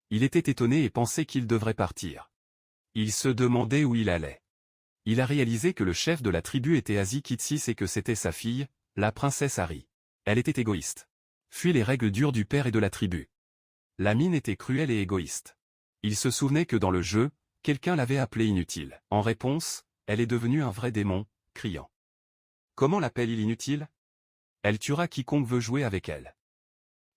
Il était étonné et pensait qu'il devrait partir. Il se demandait où il allait. Il a réalisé que le chef de la tribu était Asi Kitsis et que c'était sa fille, la princesse Ari. Elle était égoïste. Fuit les règles dures du père et de la tribu. La mine était cruelle et égoïste. Il se souvenait que dans le jeu, quelqu'un l'avait appelée inutile. En réponse, elle est devenue un vrai démon, criant. Comment l'appelle-t-il inutile? Elle tuera quiconque veut jouer avec elle.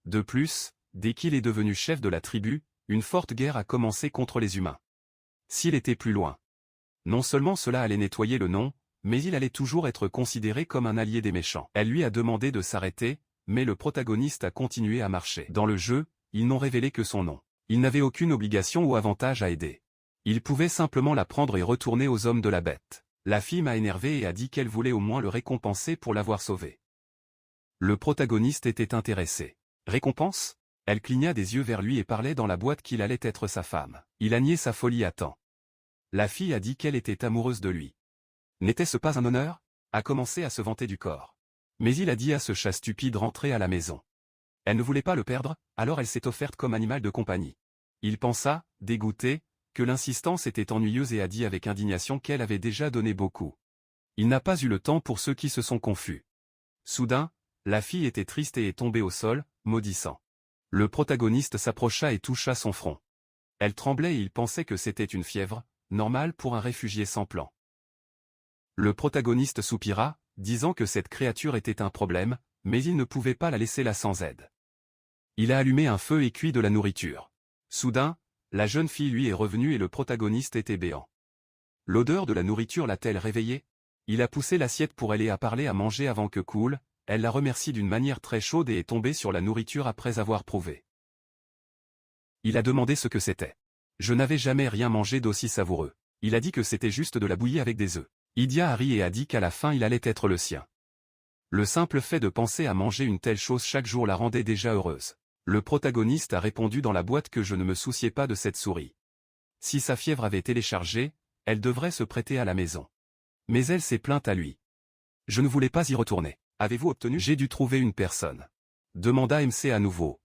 De plus, dès qu'il est devenu chef de la tribu, une forte guerre a commencé contre les humains. S'il était plus loin. Non seulement cela allait nettoyer le nom, mais il allait toujours être considéré comme un allié des méchants. Elle lui a demandé de s'arrêter, mais le protagoniste a continué à marcher. Dans le jeu, ils n'ont révélé que son nom. Il n'avait aucune obligation ou avantage à aider. Il pouvait simplement la prendre et retourner aux hommes de la bête. La fille m'a énervé et a dit qu'elle voulait au moins le récompenser pour l'avoir sauvé. Le protagoniste était intéressé. Récompense? Elle cligna des yeux vers lui et parlait dans la boîte qu'il allait être sa femme. Il a nié sa folie à temps. La fille a dit qu'elle était amoureuse de lui. N'était-ce pas un honneur? A commencé à se vanter du corps. Mais il a dit à ce chat stupide rentré à la maison. Elle ne voulait pas le perdre, alors elle s'est offerte comme animal de compagnie. Il pensa, dégoûté, que l'insistance était ennuyeuse et a dit avec indignation qu'elle avait déjà donné beaucoup. Il n'a pas eu le temps pour ceux qui se sont confus. Soudain, la fille était triste et est tombée au sol, maudissant. Le protagoniste s'approcha et toucha son front. Elle tremblait et il pensait que c'était une fièvre, normale pour un réfugié sans plan. Le protagoniste soupira, disant que cette créature était un problème, mais il ne pouvait pas la laisser là sans aide. Il a allumé un feu et cuit de la nourriture. Soudain, la jeune fille lui est revenue et le protagoniste était béant. L'odeur de la nourriture l'a-t-elle réveillé? Il a poussé l'assiette pour aller à parler à manger avant que coule, elle la remercie d'une manière très chaude et est tombée sur la nourriture après avoir prouvé. Il a demandé ce que c'était. Je n'avais jamais rien mangé d'aussi savoureux. Il a dit que c'était juste de la bouillie avec des œufs. Idia a ri et a dit qu'à la fin il allait être le sien. Le simple fait de penser à manger une telle chose chaque jour la rendait déjà heureuse. Le protagoniste a répondu dans la boîte que je ne me souciais pas de cette souris. Si sa fièvre avait téléchargé, elle devrait se prêter à la maison. Mais elle s'est plainte à lui. Je ne voulais pas y retourner. Avez-vous obtenu? J'ai dû trouver une personne. Demanda MC à nouveau.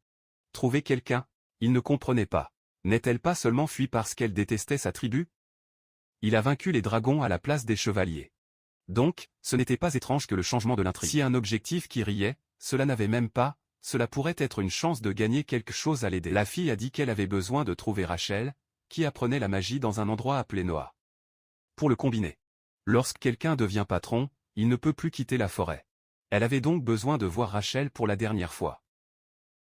Trouver quelqu'un? Il ne comprenait pas. N'est-elle pas seulement fui parce qu'elle détestait sa tribu? Il a vaincu les dragons à la place des chevaliers. Donc, ce n'était pas étrange que le changement de l'intrigue. Si un objectif qui riait, cela n'avait même pas, cela pourrait être une chance de gagner quelque chose à l'aider. La fille a dit qu'elle avait besoin de trouver Rachel, qui apprenait la magie dans un endroit appelé Noah. Pour le combiner. Lorsque quelqu'un devient patron, il ne peut plus quitter la forêt. Elle avait donc besoin de voir Rachel pour la dernière fois.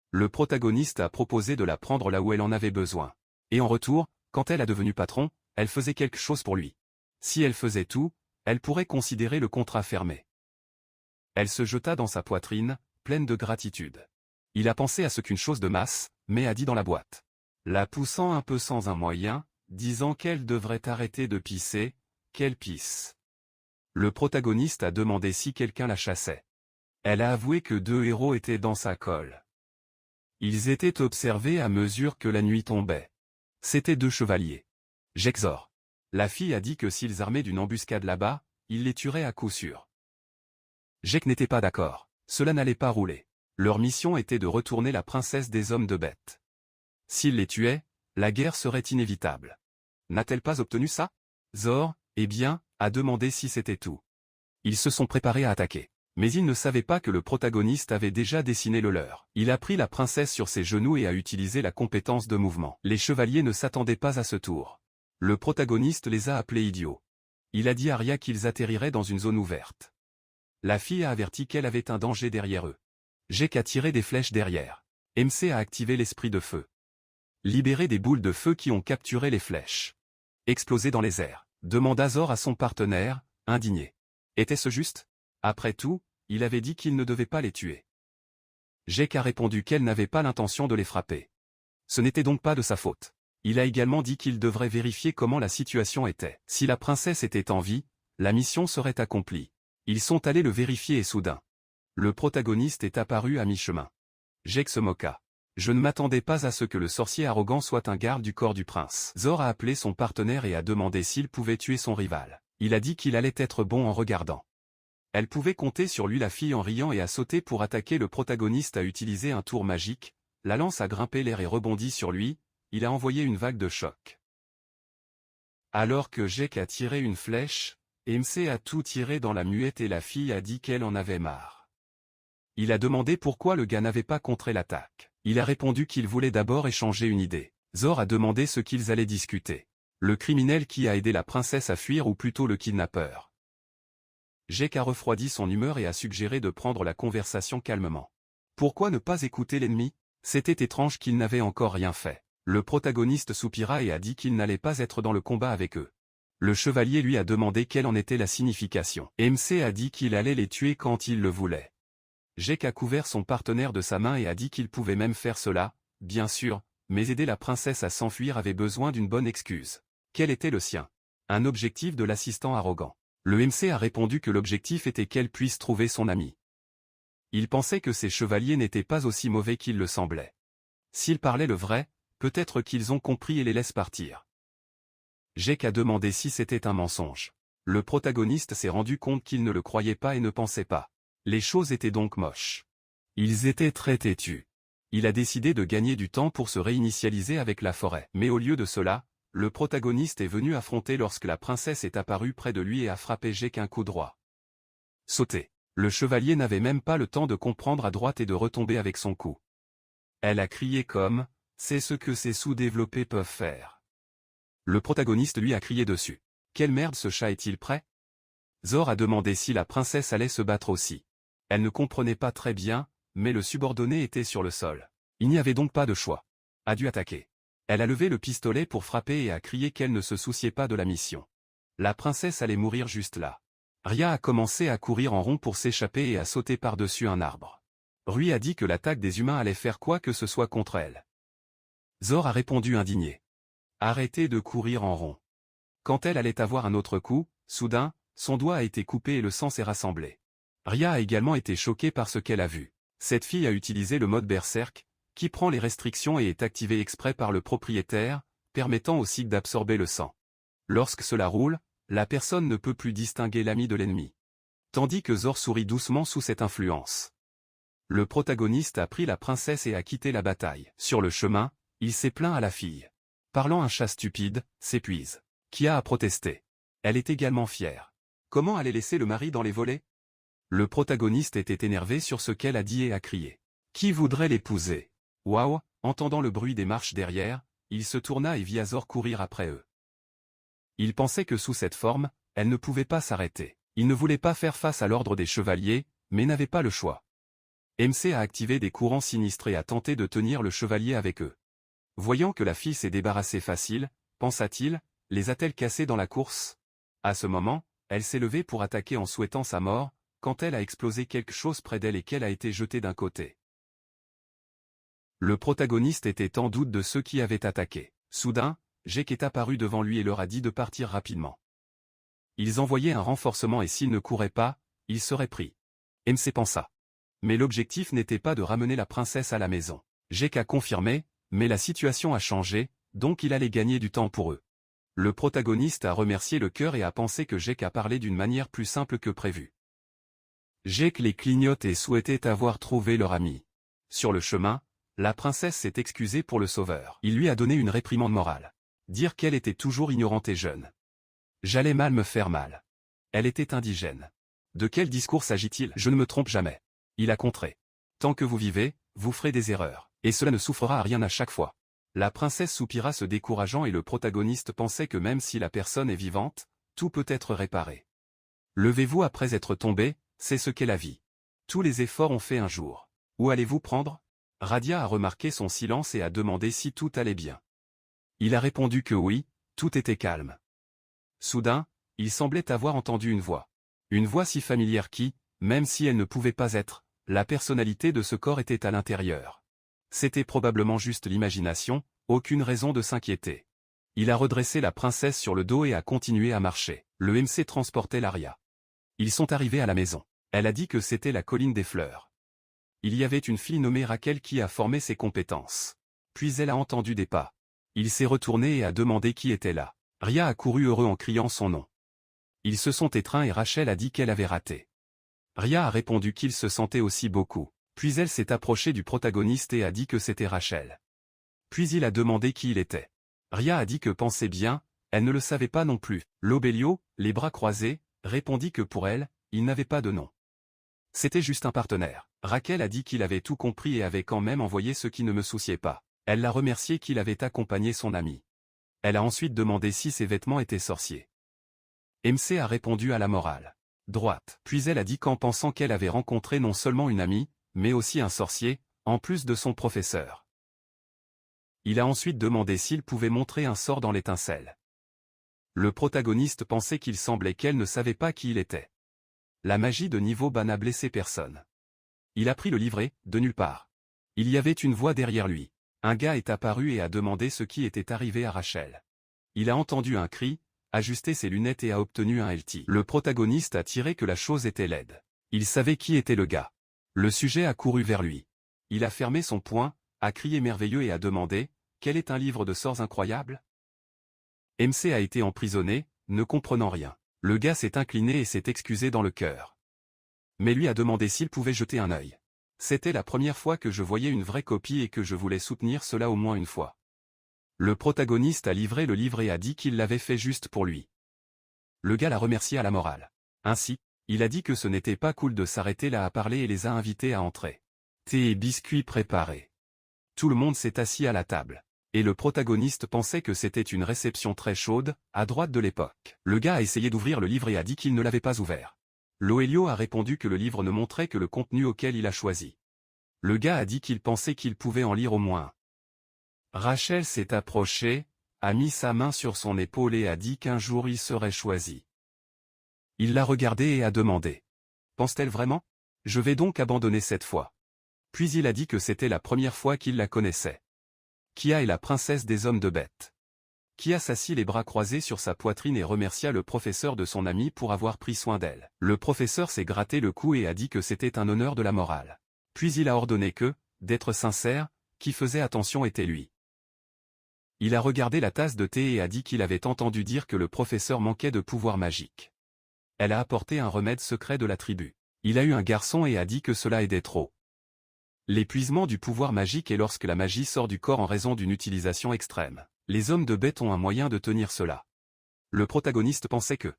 Le protagoniste a proposé de la prendre là où elle en avait besoin. Et en retour, quand elle a devenu patron, elle faisait quelque chose pour lui. Si elle faisait tout, elle pourrait considérer le contrat fermé. Elle se jeta dans sa poitrine, pleine de gratitude. Il a pensé à ce qu'une chose de masse, mais a dit dans la boîte. La poussant un peu sans un moyen, disant qu'elle devrait arrêter de pisser, qu'elle pisse. Le protagoniste a demandé si quelqu'un la chassait. Elle a avoué que 2 héros étaient dans sa colle. Ils étaient observés à mesure que la nuit tombait. C'étaient 2 chevaliers. J'exhorte. La fille a dit que s'ils armaient d'une embuscade là-bas, il les tuerait à coup sûr. Jake n'était pas d'accord. Cela n'allait pas rouler. Leur mission était de retourner la princesse des hommes de bête. S'ils les tuaient, la guerre serait inévitable. N'a-t-elle pas obtenu ça? Zor, eh bien, a demandé si c'était tout. Ils se sont préparés à attaquer. Mais ils ne savaient pas que le protagoniste avait déjà dessiné le leur. Il a pris la princesse sur ses genoux et a utilisé la compétence de mouvement. Les chevaliers ne s'attendaient pas à ce tour. Le protagoniste les a appelés idiots. Il a dit à Arya qu'ils atterriraient dans une zone ouverte. La fille a averti qu'elle avait un danger derrière eux. Jake a tiré des flèches derrière. MC a activé l'esprit de feu. Libéré des boules de feu qui ont capturé les flèches. Explosé dans les airs. Demanda Zor à son partenaire, indigné. Était-ce juste? Après tout, il avait dit qu'il ne devait pas les tuer. Jake a répondu qu'elle n'avait pas l'intention de les frapper. Ce n'était donc pas de sa faute. Il a également dit qu'il devrait vérifier comment la situation était. Si la princesse était en vie, la mission serait accomplie. Ils sont allés le vérifier et soudain. Le protagoniste est apparu à mi-chemin. Jake se moqua. Je ne m'attendais pas à ce que le sorcier arrogant soit un garde du corps du prince. Zor a appelé son partenaire et a demandé s'il pouvait tuer son rival. Il a dit qu'il allait être bon en regardant. Elle pouvait compter sur lui. La fille en riant et a sauté pour attaquer le protagoniste a utilisé un tour magique, la lance a grimpé l'air et rebondi sur lui, il a envoyé une vague de choc. Alors que Jake a tiré une flèche, MC a tout tiré dans la muette et la fille a dit qu'elle en avait marre. Il a demandé pourquoi le gars n'avait pas contré l'attaque. Il a répondu qu'il voulait d'abord échanger une idée. Zor a demandé ce qu'ils allaient discuter. Le criminel qui a aidé la princesse à fuir ou plutôt le kidnappeur. Jake a refroidi son humeur et a suggéré de prendre la conversation calmement. Pourquoi ne pas écouter l'ennemi? C'était étrange qu'il n'avait encore rien fait. Le protagoniste soupira et a dit qu'il n'allait pas être dans le combat avec eux. Le chevalier lui a demandé quelle en était la signification. MC a dit qu'il allait les tuer quand il le voulait. Jake a couvert son partenaire de sa main et a dit qu'il pouvait même faire cela, bien sûr, mais aider la princesse à s'enfuir avait besoin d'une bonne excuse. Quel était le sien? Un objectif de l'assistant arrogant. Le MC a répondu que l'objectif était qu'elle puisse trouver son ami. Il pensait que ces chevaliers n'étaient pas aussi mauvais qu'ils le semblaient. S'ils parlaient le vrai, peut-être qu'ils ont compris et les laissent partir. Jake a demandé si c'était un mensonge. Le protagoniste s'est rendu compte qu'il ne le croyait pas et ne pensait pas. Les choses étaient donc moches. Ils étaient très têtus. Il a décidé de gagner du temps pour se réinitialiser avec la forêt. Mais au lieu de cela, le protagoniste est venu affronter lorsque la princesse est apparue près de lui et a frappé Jake un coup droit. Sauté. Le chevalier n'avait même pas le temps de comprendre à droite et de retomber avec son coup. Elle a crié comme « C'est ce que ces sous-développés peuvent faire ». Le protagoniste lui a crié dessus. « Quelle merde, ce chat est-il prêt ?» Zor a demandé si la princesse allait se battre aussi. Elle ne comprenait pas très bien, mais le subordonné était sur le sol. Il n'y avait donc pas de choix. A dû attaquer. Elle a levé le pistolet pour frapper et a crié qu'elle ne se souciait pas de la mission. La princesse allait mourir juste là. Rhya a commencé à courir en rond pour s'échapper et à sauter par-dessus un arbre. Rui a dit que l'attaque des humains allait faire quoi que ce soit contre elle. Zor a répondu indigné. Arrêtez de courir en rond. Quand elle allait avoir un autre coup, soudain, son doigt a été coupé et le sang s'est rassemblé. Rhya a également été choquée par ce qu'elle a vu. Cette fille a utilisé le mode berserk, qui prend les restrictions et est activé exprès par le propriétaire, permettant au cycle d'absorber le sang. Lorsque cela roule, la personne ne peut plus distinguer l'ami de l'ennemi. Tandis que Zor sourit doucement sous cette influence. Le protagoniste a pris la princesse et a quitté la bataille. Sur le chemin, il s'est plaint à la fille. Parlant un chat stupide, s'épuise. Kia a protesté. Elle est également fière. Comment aller laisser le mari dans les volets? Le protagoniste était énervé sur ce qu'elle a dit et a crié. Qui voudrait l'épouser? Waouh! Entendant le bruit des marches derrière, il se tourna et vit Azor courir après eux. Il pensait que sous cette forme, elle ne pouvait pas s'arrêter. Il ne voulait pas faire face à l'ordre des chevaliers, mais n'avait pas le choix. MC a activé des courants sinistrés et a tenté de tenir le chevalier avec eux. Voyant que la fille s'est débarrassée facile, pensa-t-il, les a-t-elle cassés dans la course? À ce moment, elle s'est levée pour attaquer en souhaitant sa mort, quand elle a explosé quelque chose près d'elle et qu'elle a été jetée d'un côté. Le protagoniste était en doute de ceux qui avaient attaqué. Soudain, Jake est apparu devant lui et leur a dit de partir rapidement. Ils envoyaient un renforcement et s'ils ne couraient pas, ils seraient pris. MC pensa. Mais l'objectif n'était pas de ramener la princesse à la maison. Jake a confirmé, mais la situation a changé, donc il allait gagner du temps pour eux. Le protagoniste a remercié le cœur et a pensé que Jake a parlé d'une manière plus simple que prévu. Jake les clignote et souhaitait avoir trouvé leur ami. Sur le chemin, la princesse s'est excusée pour le sauveur. Il lui a donné une réprimande morale. Dire qu'elle était toujours ignorante et jeune. J'allais mal me faire mal. Elle était indigène. De quel discours s'agit-il? Je ne me trompe jamais. Il a contré. Tant que vous vivez, vous ferez des erreurs, et cela ne souffrera à rien à chaque fois. La princesse soupira se décourageant et le protagoniste pensait que même si la personne est vivante, tout peut être réparé. Levez-vous après être tombé, c'est ce qu'est la vie. Tous les efforts ont fait un jour. Où allez-vous prendre? Radia a remarqué son silence et a demandé si tout allait bien. Il a répondu que oui, tout était calme. Soudain, il semblait avoir entendu une voix. Une voix si familière qui, même si elle ne pouvait pas être, la personnalité de ce corps était à l'intérieur. C'était probablement juste l'imagination, aucune raison de s'inquiéter. Il a redressé la princesse sur le dos et a continué à marcher. Le MC transportait l'Aria. Ils sont arrivés à la maison. Elle a dit que c'était la colline des fleurs. Il y avait une fille nommée Raquel qui a formé ses compétences. Puis elle a entendu des pas. Il s'est retourné et a demandé qui était là. Rhya a couru heureux en criant son nom. Ils se sont étreints et Rachel a dit qu'elle avait raté. Rhya a répondu qu'il se sentait aussi beaucoup. Puis elle s'est approchée du protagoniste et a dit que c'était Rachel. Puis il a demandé qui il était. Rhya a dit que pensait bien, elle ne le savait pas non plus. Lobelio, les bras croisés, répondit que pour elle, il n'avait pas de nom. C'était juste un partenaire. Raquel a dit qu'il avait tout compris et avait quand même envoyé ce qui ne me souciait pas. Elle l'a remercié qu'il avait accompagné son ami. Elle a ensuite demandé si ses vêtements étaient sorciers. MC a répondu à la morale droite. Puis elle a dit qu'en pensant qu'elle avait rencontré non seulement une amie, mais aussi un sorcier, en plus de son professeur. Il a ensuite demandé s'il pouvait montrer un sort dans l'étincelle. Le protagoniste pensait qu'il semblait qu'elle ne savait pas qui il était. La magie de niveau bas n'a blessé personne. Il a pris le livret, de nulle part. Il y avait une voix derrière lui. Un gars est apparu et a demandé ce qui était arrivé à Rachel. Il a entendu un cri, ajusté ses lunettes et a obtenu un LT. Le protagoniste a tiré que la chose était laide. Il savait qui était le gars. Le sujet a couru vers lui. Il a fermé son poing, a crié merveilleux et a demandé « Quel est un livre de sorts incroyable ?» MC a été emprisonné, ne comprenant rien. Le gars s'est incliné et s'est excusé dans le cœur. Mais lui a demandé s'il pouvait jeter un œil. C'était la première fois que je voyais une vraie copie et que je voulais soutenir cela au moins une fois. Le protagoniste a livré le livre et a dit qu'il l'avait fait juste pour lui. Le gars l'a remercié à la morale. Ainsi, il a dit que ce n'était pas cool de s'arrêter là à parler et les a invités à entrer. Thé et biscuits préparés. Tout le monde s'est assis à la table. Et le protagoniste pensait que c'était une réception très chaude, à droite de l'époque. Le gars a essayé d'ouvrir le livre et a dit qu'il ne l'avait pas ouvert. Loelio a répondu que le livre ne montrait que le contenu auquel il a choisi. Le gars a dit qu'il pensait qu'il pouvait en lire au moins un. Rachel s'est approchée, a mis sa main sur son épaule et a dit qu'un jour il serait choisi. Il l'a regardé et a demandé. Pense-t-elle vraiment? Je vais donc abandonner cette fois. Puis il a dit que c'était la première fois qu'il la connaissait. Kia est la princesse des hommes de bête. Kia s'assit les bras croisés sur sa poitrine et remercia le professeur de son ami pour avoir pris soin d'elle. Le professeur s'est gratté le cou et a dit que c'était un honneur de la morale. Puis il a ordonné que, d'être sincère, qui faisait attention était lui. Il a regardé la tasse de thé et a dit qu'il avait entendu dire que le professeur manquait de pouvoir magique. Elle a apporté un remède secret de la tribu. Il a eu un garçon et a dit que cela aidait trop. L'épuisement du pouvoir magique est lorsque la magie sort du corps en raison d'une utilisation extrême. Les hommes de bête ont un moyen de tenir cela. Le protagoniste pensait que,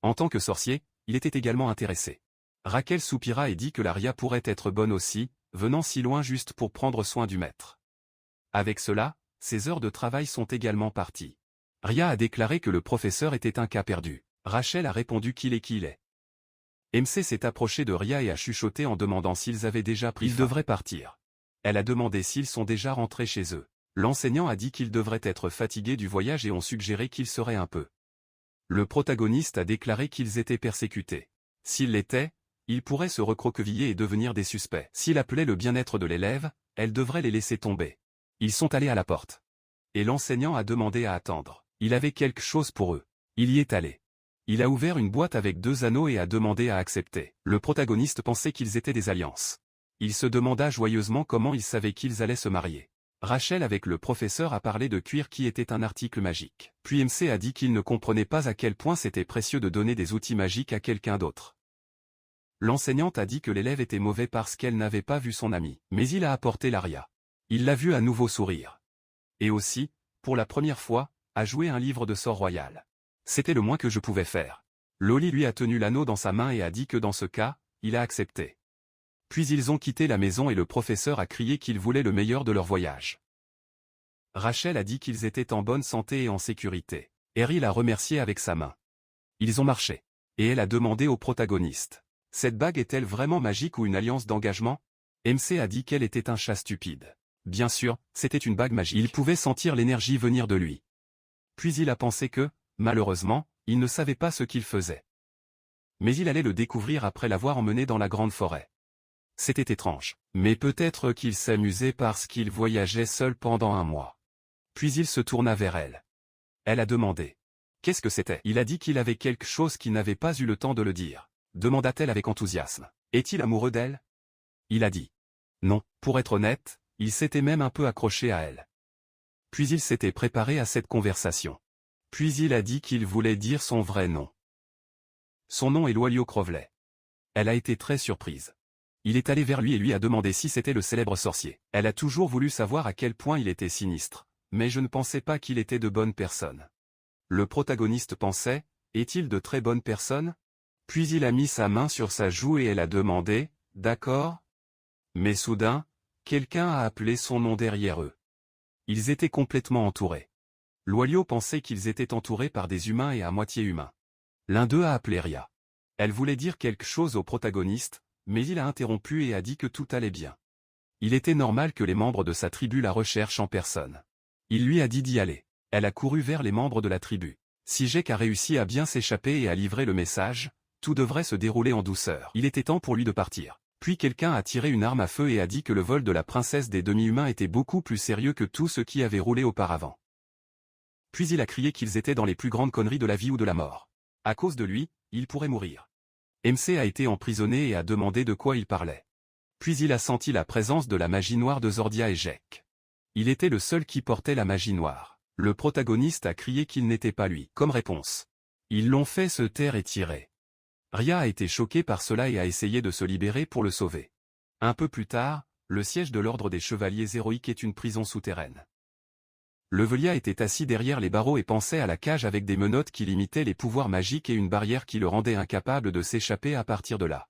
en tant que sorcier, il était également intéressé. Raquel soupira et dit que l'Aria pourrait être bonne aussi, venant si loin juste pour prendre soin du maître. Avec cela, ses heures de travail sont également parties. Ria a déclaré que le professeur était un cas perdu. Rachel a répondu qu'il est qui il est. MC s'est approché de Ria et a chuchoté en demandant s'ils avaient déjà pris faim. Ils devraient partir. Elle a demandé s'ils sont déjà rentrés chez eux. L'enseignant a dit qu'ils devraient être fatigués du voyage et ont suggéré qu'ils seraient un peu. Le protagoniste a déclaré qu'ils étaient persécutés. S'ils l'étaient, ils pourraient se recroqueviller et devenir des suspects. S'il appelait le bien-être de l'élève, elle devrait les laisser tomber. Ils sont allés à la porte. Et l'enseignant a demandé à attendre. Il avait quelque chose pour eux. Il y est allé. Il a ouvert une boîte avec 2 anneaux et a demandé à accepter. Le protagoniste pensait qu'ils étaient des alliances. Il se demanda joyeusement comment ils savaient qu'ils allaient se marier. Rachel avec le professeur a parlé de cuir qui était un article magique. Puis MC a dit qu'il ne comprenait pas à quel point c'était précieux de donner des outils magiques à quelqu'un d'autre. L'enseignante a dit que l'élève était mauvais parce qu'elle n'avait pas vu son ami. Mais il a apporté l'Aria. Il l'a vu à nouveau sourire. Et aussi, pour la première fois, a joué un livre de sort royal. C'était le moins que je pouvais faire. Loli lui a tenu l'anneau dans sa main et a dit que dans ce cas, il a accepté. Puis ils ont quitté la maison et le professeur a crié qu'il voulait le meilleur de leur voyage. Rachel a dit qu'ils étaient en bonne santé et en sécurité. Harry l'a remercié avec sa main. Ils ont marché. Et elle a demandé au protagoniste. Cette bague est-elle vraiment magique ou une alliance d'engagement? MC a dit qu'elle était un chat stupide. Bien sûr, c'était une bague magique. Il pouvait sentir l'énergie venir de lui. Puis il a pensé que, malheureusement, il ne savait pas ce qu'il faisait. Mais il allait le découvrir après l'avoir emmené dans la grande forêt. C'était étrange. Mais peut-être qu'il s'amusait parce qu'il voyageait seul pendant un mois. Puis il se tourna vers elle. Elle a demandé. Qu'est-ce que c'était? Il a dit qu'il avait quelque chose qu'il n'avait pas eu le temps de le dire. Demanda-t-elle avec enthousiasme. Est-il amoureux d'elle? Il a dit. Non, pour être honnête, il s'était même un peu accroché à elle. Puis il s'était préparé à cette conversation. Puis il a dit qu'il voulait dire son vrai nom. Son nom est Loelio Crowley. Elle a été très surprise. Il est allé vers lui et lui a demandé si c'était le célèbre sorcier. Elle a toujours voulu savoir à quel point il était sinistre, mais je ne pensais pas qu'il était de bonnes personnes. Le protagoniste pensait, est-il de très bonnes personnes? Puis il a mis sa main sur sa joue et elle a demandé, d'accord? Mais soudain, quelqu'un a appelé son nom derrière eux. Ils étaient complètement entourés. Loelio pensait qu'ils étaient entourés par des humains et à moitié humains. L'un d'eux a appelé Ria. Elle voulait dire quelque chose au protagoniste, mais il a interrompu et a dit que tout allait bien. Il était normal que les membres de sa tribu la recherchent en personne. Il lui a dit d'y aller. Elle a couru vers les membres de la tribu. Si Jack a réussi à bien s'échapper et à livrer le message, tout devrait se dérouler en douceur. Il était temps pour lui de partir. Puis quelqu'un a tiré une arme à feu et a dit que le vol de la princesse des demi-humains était beaucoup plus sérieux que tout ce qui avait roulé auparavant. Puis il a crié qu'ils étaient dans les plus grandes conneries de la vie ou de la mort. À cause de lui, il pourrait mourir. MC a été emprisonné et a demandé de quoi il parlait. Puis il a senti la présence de la magie noire de Zordia et Jack. Il était le seul qui portait la magie noire. Le protagoniste a crié qu'il n'était pas lui. Comme réponse, ils l'ont fait se taire et tirer. Ria a été choquée par cela et a essayé de se libérer pour le sauver. Un peu plus tard, le siège de l'Ordre des Chevaliers Héroïques est une prison souterraine. Levelia était assis derrière les barreaux et pensait à la cage avec des menottes qui limitaient les pouvoirs magiques et une barrière qui le rendait incapable de s'échapper à partir de là.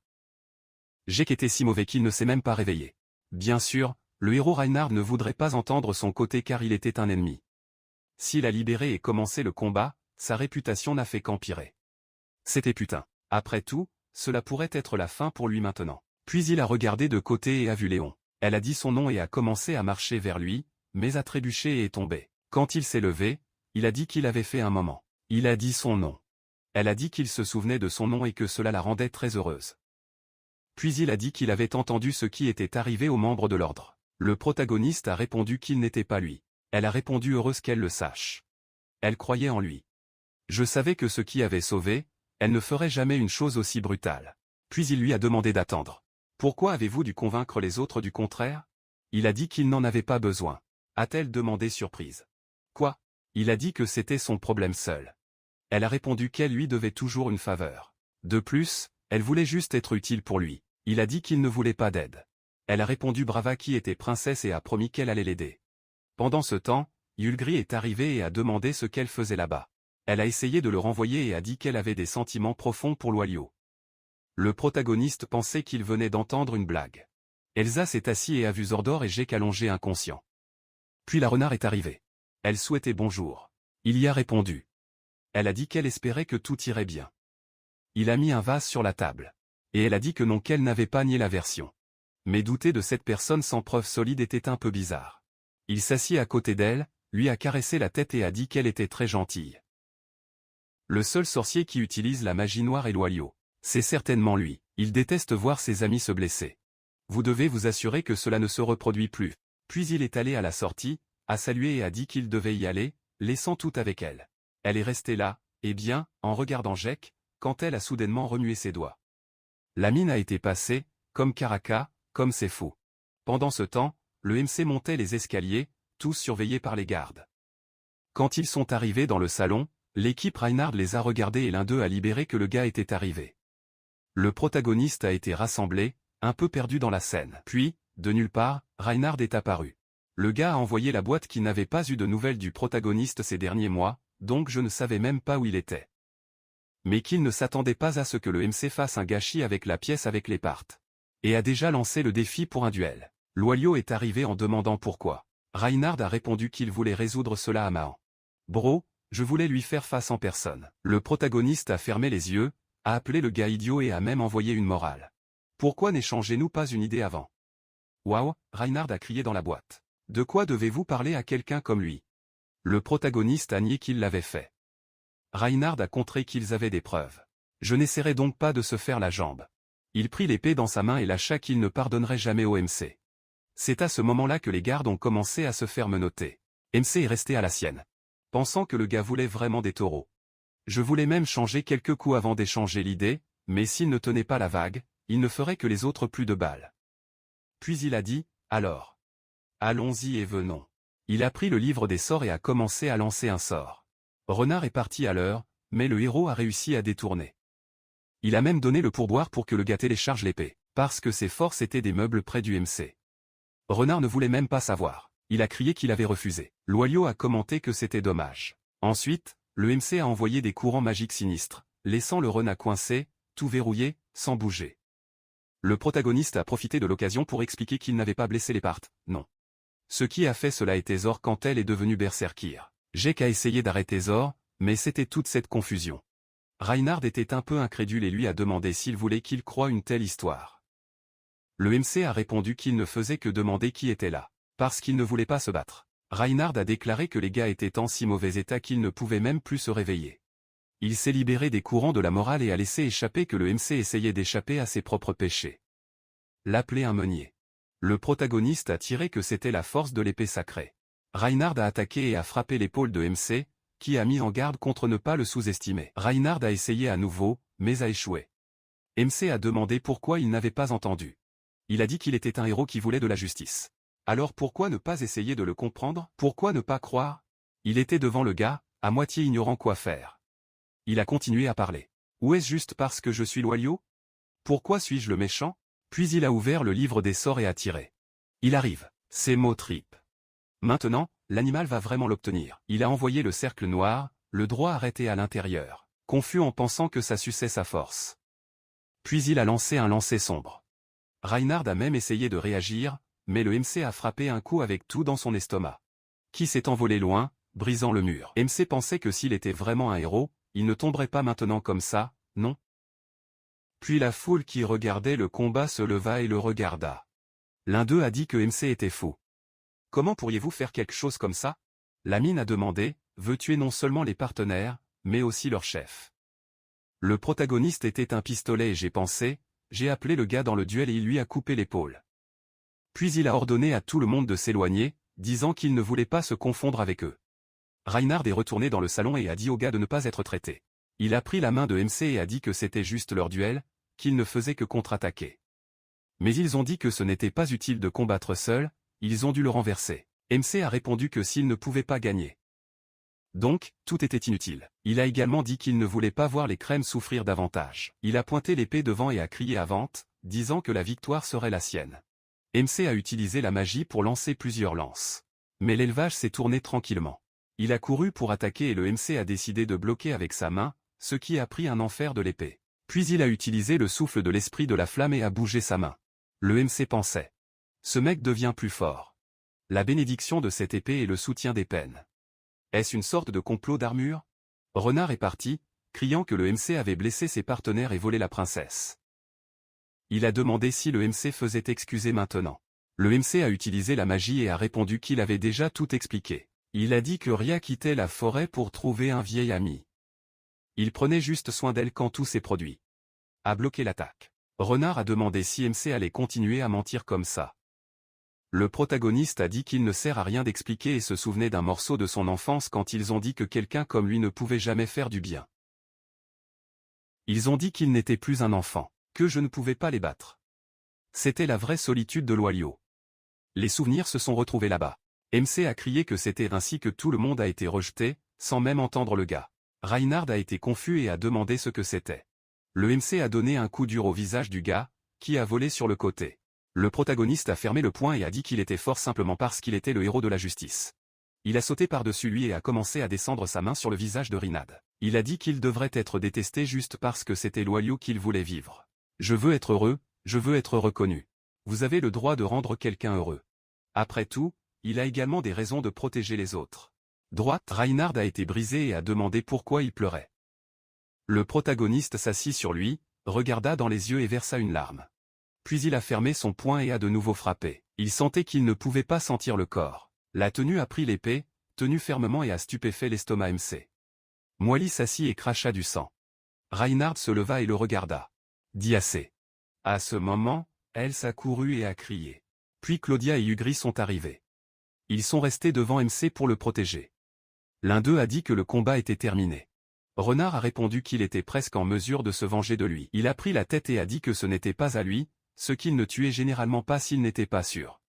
Jack était si mauvais qu'il ne s'est même pas réveillé. Bien sûr, le héros Reinhard ne voudrait pas entendre son côté car il était un ennemi. S'il a libéré et commencé le combat, sa réputation n'a fait qu'empirer. C'était putain. Après tout, cela pourrait être la fin pour lui maintenant. Puis il a regardé de côté et a vu Léon. Elle a dit son nom et a commencé à marcher vers lui, mais a trébuché et est tombé. Quand il s'est levé, il a dit qu'il avait fait un moment. Il a dit son nom. Elle a dit qu'il se souvenait de son nom et que cela la rendait très heureuse. Puis il a dit qu'il avait entendu ce qui était arrivé aux membres de l'ordre. Le protagoniste a répondu qu'il n'était pas lui. Elle a répondu heureuse qu'elle le sache. Elle croyait en lui. Je savais que ce qui avait sauvé, elle ne ferait jamais une chose aussi brutale. Puis il lui a demandé d'attendre. Pourquoi avez-vous dû convaincre les autres du contraire? Il a dit qu'il n'en avait pas besoin. A-t-elle demandé surprise. Quoi? Il a dit que c'était son problème seul. Elle a répondu qu'elle lui devait toujours une faveur. De plus, elle voulait juste être utile pour lui. Il a dit qu'il ne voulait pas d'aide. Elle a répondu Brava qui était princesse et a promis qu'elle allait l'aider. Pendant ce temps, Yulgri est arrivée et a demandé ce qu'elle faisait là-bas. Elle a essayé de le renvoyer et a dit qu'elle avait des sentiments profonds pour Loyau. Le protagoniste pensait qu'il venait d'entendre une blague. Elsa s'est assise et a vu Zordor et Jack allongé inconscient. Puis la renard est arrivée. Elle souhaitait bonjour. Il y a répondu. Elle a dit qu'elle espérait que tout irait bien. Il a mis un vase sur la table. Et elle a dit que non, qu'elle n'avait pas nié la version. Mais douter de cette personne sans preuve solide était un peu bizarre. Il s'assit à côté d'elle, lui a caressé la tête et a dit qu'elle était très gentille. Le seul sorcier qui utilise la magie noire est Loyau. C'est certainement lui. Il déteste voir ses amis se blesser. Vous devez vous assurer que cela ne se reproduit plus. Puis il est allé à la sortie, a salué et a dit qu'il devait y aller, laissant tout avec elle. Elle est restée là, et bien, en regardant Jack, quand elle a soudainement remué ses doigts. La mine a été passée, comme Caraca, comme c'est fou. Pendant ce temps, le MC montait les escaliers, tous surveillés par les gardes. Quand ils sont arrivés dans le salon, l'équipe Reinhard les a regardés et l'un d'eux a libéré que le gars était arrivé. Le protagoniste a été rassemblé, un peu perdu dans la scène. Puis, de nulle part, Reinhard est apparu. Le gars a envoyé la boîte qui n'avait pas eu de nouvelles du protagoniste ces derniers mois, donc je ne savais même pas où il était. Mais qu'il ne s'attendait pas à ce que le MC fasse un gâchis avec la pièce avec les parts. Et a déjà lancé le défi pour un duel. Loyau est arrivé en demandant pourquoi. Reinhard a répondu qu'il voulait résoudre cela à Mahan. Bro, je voulais lui faire face en personne. Le protagoniste a fermé les yeux, a appelé le gars idiot et a même envoyé une morale. Pourquoi n'échangez-nous pas une idée avant? Waouh, Reinhard a crié dans la boîte. De quoi devez-vous parler à quelqu'un comme lui? Le protagoniste a nié qu'il l'avait fait. Reinhard a contré qu'ils avaient des preuves. Je n'essaierai donc pas de se faire la jambe. Il prit l'épée dans sa main et lâcha qu'il ne pardonnerait jamais au MC. C'est à ce moment-là que les gardes ont commencé à se faire menotter. MC est resté à la sienne. Pensant que le gars voulait vraiment des taureaux. Je voulais même changer quelques coups avant d'échanger l'idée, mais s'il ne tenait pas la vague, il ne ferait que les autres plus de balles. Puis il a dit, alors. Allons-y et venons. Il a pris le livre des sorts et a commencé à lancer un sort. Renard est parti à l'heure, mais le héros a réussi à détourner. Il a même donné le pourboire pour que le gars télécharge l'épée, parce que ses forces étaient des meubles près du MC. Renard ne voulait même pas savoir. Il a crié qu'il avait refusé. Loyau a commenté que c'était dommage. Ensuite, le MC a envoyé des courants magiques sinistres, laissant le renard coincé, tout verrouillé, sans bouger. Le protagoniste a profité de l'occasion pour expliquer qu'il n'avait pas blessé les parts, non. Ce qui a fait cela était Zor quand elle est devenue berserkir. Jack a essayé d'arrêter Zor, mais c'était toute cette confusion. Reinhard était un peu incrédule et lui a demandé s'il voulait qu'il croie une telle histoire. Le MC a répondu qu'il ne faisait que demander qui était là, parce qu'il ne voulait pas se battre. Reinhard a déclaré que les gars étaient en si mauvais état qu'ils ne pouvaient même plus se réveiller. Il s'est libéré des courants de la morale et a laissé échapper que le MC essayait d'échapper à ses propres péchés. L'appeler un meunier. Le protagoniste a tiré que c'était la force de l'épée sacrée. Reinhard a attaqué et a frappé l'épaule de MC, qui a mis en garde contre ne pas le sous-estimer. Reinhard a essayé à nouveau, mais a échoué. MC a demandé pourquoi il n'avait pas entendu. Il a dit qu'il était un héros qui voulait de la justice. Alors pourquoi ne pas essayer de le comprendre? Pourquoi ne pas croire? Il était devant le gars, à moitié ignorant quoi faire. Il a continué à parler. Ou est-ce juste parce que je suis loyaux? Pourquoi suis-je le méchant? Puis il a ouvert le livre des sorts et a tiré. Il arrive. C'est mots tripes. Maintenant, l'animal va vraiment l'obtenir. Il a envoyé le cercle noir, le droit arrêté à l'intérieur, confus en pensant que ça suçait sa force. Puis il a lancé un lancer sombre. Reinhard a même essayé de réagir, mais le MC a frappé un coup avec tout dans son estomac. Qui s'est envolé loin, brisant le mur. MC pensait que s'il était vraiment un héros, il ne tomberait pas maintenant comme ça, non? Puis la foule qui regardait le combat se leva et le regarda. L'un d'eux a dit que MC était fou. Comment pourriez-vous faire quelque chose comme ça? La mine a demandé, veut tuer non seulement les partenaires, mais aussi leur chef. Le protagoniste était un pistolet et j'ai appelé le gars dans le duel et il lui a coupé l'épaule. Puis il a ordonné à tout le monde de s'éloigner, disant qu'il ne voulait pas se confondre avec eux. Reinhard est retourné dans le salon et a dit au gars de ne pas être traité. Il a pris la main de MC et a dit que c'était juste leur duel, qu'ils ne faisaient que contre-attaquer. Mais ils ont dit que ce n'était pas utile de combattre seul, ils ont dû le renverser. MC a répondu que s'il ne pouvait pas gagner. Donc, tout était inutile. Il a également dit qu'il ne voulait pas voir les crèmes souffrir davantage. Il a pointé l'épée devant et a crié à Vente, disant que la victoire serait la sienne. MC a utilisé la magie pour lancer plusieurs lances. Mais l'élevage s'est tourné tranquillement. Il a couru pour attaquer et le MC a décidé de bloquer avec sa main, ce qui a pris un enfer de l'épée. Puis il a utilisé le souffle de l'esprit de la flamme et a bougé sa main. Le MC pensait. Ce mec devient plus fort. La bénédiction de cette épée est le soutien des peines. Est-ce une sorte de complot d'armure? Renard est parti, criant que le MC avait blessé ses partenaires et volé la princesse. Il a demandé si le MC faisait excuser maintenant. Le MC a utilisé la magie et a répondu qu'il avait déjà tout expliqué. Il a dit que Ria quittait la forêt pour trouver un vieil ami. Il prenait juste soin d'elle quand tout s'est produit. A bloqué l'attaque. Renard a demandé si MC allait continuer à mentir comme ça. Le protagoniste a dit qu'il ne sert à rien d'expliquer et se souvenait d'un morceau de son enfance quand ils ont dit que quelqu'un comme lui ne pouvait jamais faire du bien. Ils ont dit qu'il n'était plus un enfant, que je ne pouvais pas les battre. C'était la vraie solitude de Loyaux. Les souvenirs se sont retrouvés là-bas. MC a crié que c'était ainsi que tout le monde a été rejeté, sans même entendre le gars. Reinhard a été confus et a demandé ce que c'était. Le MC a donné un coup dur au visage du gars, qui a volé sur le côté. Le protagoniste a fermé le poing et a dit qu'il était fort simplement parce qu'il était le héros de la justice. Il a sauté par-dessus lui et a commencé à descendre sa main sur le visage de Reinhard. Il a dit qu'il devrait être détesté juste parce que c'était Loyaux qu'il voulait vivre. Je veux être heureux, je veux être reconnu. Vous avez le droit de rendre quelqu'un heureux. Après tout, il a également des raisons de protéger les autres. Droite, Reinhard a été brisé et a demandé pourquoi il pleurait. Le protagoniste s'assit sur lui, regarda dans les yeux et versa une larme. Puis il a fermé son poing et a de nouveau frappé. Il sentait qu'il ne pouvait pas sentir le corps. La tenue a pris l'épée, tenu fermement et a stupéfait l'estomac MC. Moily s'assit et cracha du sang. Reinhard se leva et le regarda. Dit assez. À ce moment, Elsa a couru et a crié. Puis Claudia et Ugri sont arrivés. Ils sont restés devant MC pour le protéger. L'un d'eux a dit que le combat était terminé. Renard a répondu qu'il était presque en mesure de se venger de lui. Il a pris la tête et a dit que ce n'était pas à lui, ce qu'il ne tuait généralement pas s'il n'était pas sûr.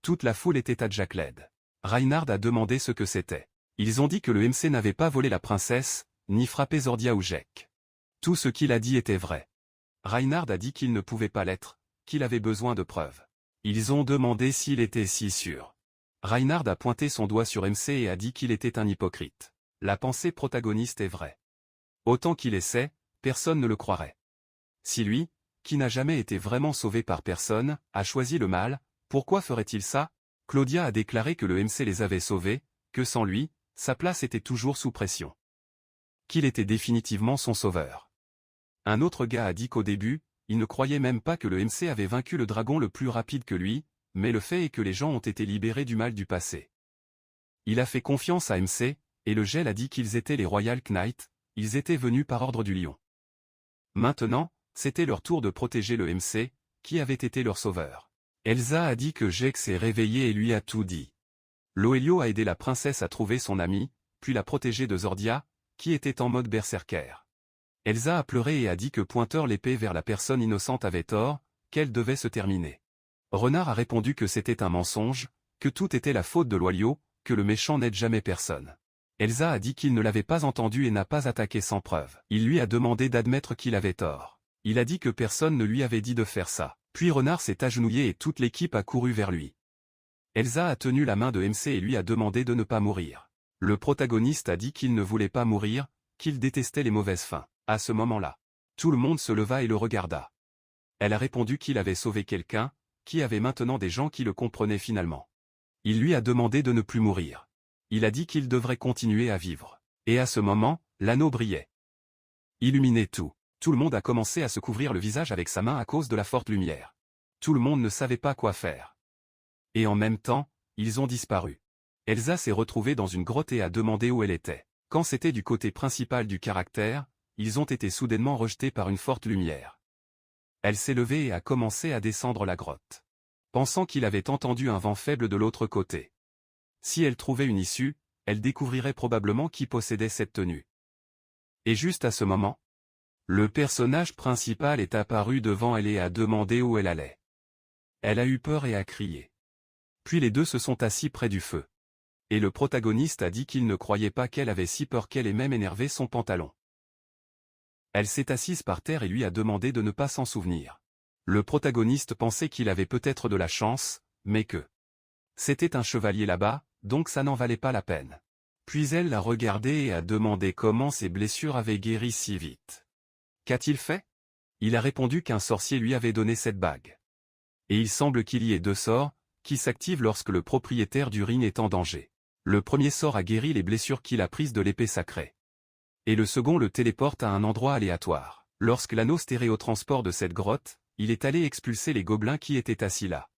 Toute la foule était à Jack Led. Reinhard a demandé ce que c'était. Ils ont dit que le MC n'avait pas volé la princesse, ni frappé Zordia ou Jack. Tout ce qu'il a dit était vrai. Reinhard a dit qu'il ne pouvait pas l'être, qu'il avait besoin de preuves. Ils ont demandé s'il était si sûr. Reinhard a pointé son doigt sur MC et a dit qu'il était un hypocrite. La pensée protagoniste est vraie. Autant qu'il essaie, personne ne le croirait. Si lui, qui n'a jamais été vraiment sauvé par personne, a choisi le mal, pourquoi ferait-il ça? Claudia a déclaré que le MC les avait sauvés, que sans lui, sa place était toujours sous pression. Qu'il était définitivement son sauveur. Un autre gars a dit qu'au début, il ne croyait même pas que le MC avait vaincu le dragon le plus rapide que lui, mais le fait est que les gens ont été libérés du mal du passé. Il a fait confiance à MC, et le gel a dit qu'ils étaient les Royal Knights, ils étaient venus par ordre du lion. Maintenant, c'était leur tour de protéger le MC, qui avait été leur sauveur. Elsa a dit que Jack s'est réveillé et lui a tout dit. Loelio a aidé la princesse à trouver son ami, puis l'a protégée de Zordia, qui était en mode berserker. Elsa a pleuré et a dit que pointeur l'épée vers la personne innocente avait tort, qu'elle devait se terminer. Renard a répondu que c'était un mensonge, que tout était la faute de Loyau, que le méchant n'aide jamais personne. Elsa a dit qu'il ne l'avait pas entendu et n'a pas attaqué sans preuve. Il lui a demandé d'admettre qu'il avait tort. Il a dit que personne ne lui avait dit de faire ça. Puis Renard s'est agenouillé et toute l'équipe a couru vers lui. Elsa a tenu la main de MC et lui a demandé de ne pas mourir. Le protagoniste a dit qu'il ne voulait pas mourir, qu'il détestait les mauvaises fins. À ce moment-là, tout le monde se leva et le regarda. Elle a répondu qu'il avait sauvé quelqu'un, qui avait maintenant des gens qui le comprenaient finalement. Il lui a demandé de ne plus mourir. Il a dit qu'il devrait continuer à vivre. Et à ce moment, l'anneau brillait. Illuminait tout. Tout le monde a commencé à se couvrir le visage avec sa main à cause de la forte lumière. Tout le monde ne savait pas quoi faire. Et en même temps, ils ont disparu. Elsa s'est retrouvée dans une grotte et a demandé où elle était. Quand c'était du côté principal du caractère, ils ont été soudainement rejetés par une forte lumière. Elle s'est levée et a commencé à descendre la grotte, pensant qu'il avait entendu un vent faible de l'autre côté. Si elle trouvait une issue, elle découvrirait probablement qui possédait cette tenue. Et juste à ce moment, le personnage principal est apparu devant elle et a demandé où elle allait. Elle a eu peur et a crié. Puis les deux se sont assis près du feu. Et le protagoniste a dit qu'il ne croyait pas qu'elle avait si peur qu'elle ait même énervé son pantalon. Elle s'est assise par terre et lui a demandé de ne pas s'en souvenir. Le protagoniste pensait qu'il avait peut-être de la chance, mais que c'était un chevalier là-bas, donc ça n'en valait pas la peine. Puis elle l'a regardé et a demandé comment ses blessures avaient guéri si vite. Qu'a-t-il fait? Il a répondu qu'un sorcier lui avait donné cette bague. Et il semble qu'il y ait deux sorts, qui s'activent lorsque le propriétaire du ring est en danger. Le premier sort a guéri les blessures qu'il a prises de l'épée sacrée. Et le second le téléporte à un endroit aléatoire. Lorsque l'anneau stéréotransport de cette grotte, il est allé expulser les gobelins qui étaient assis là.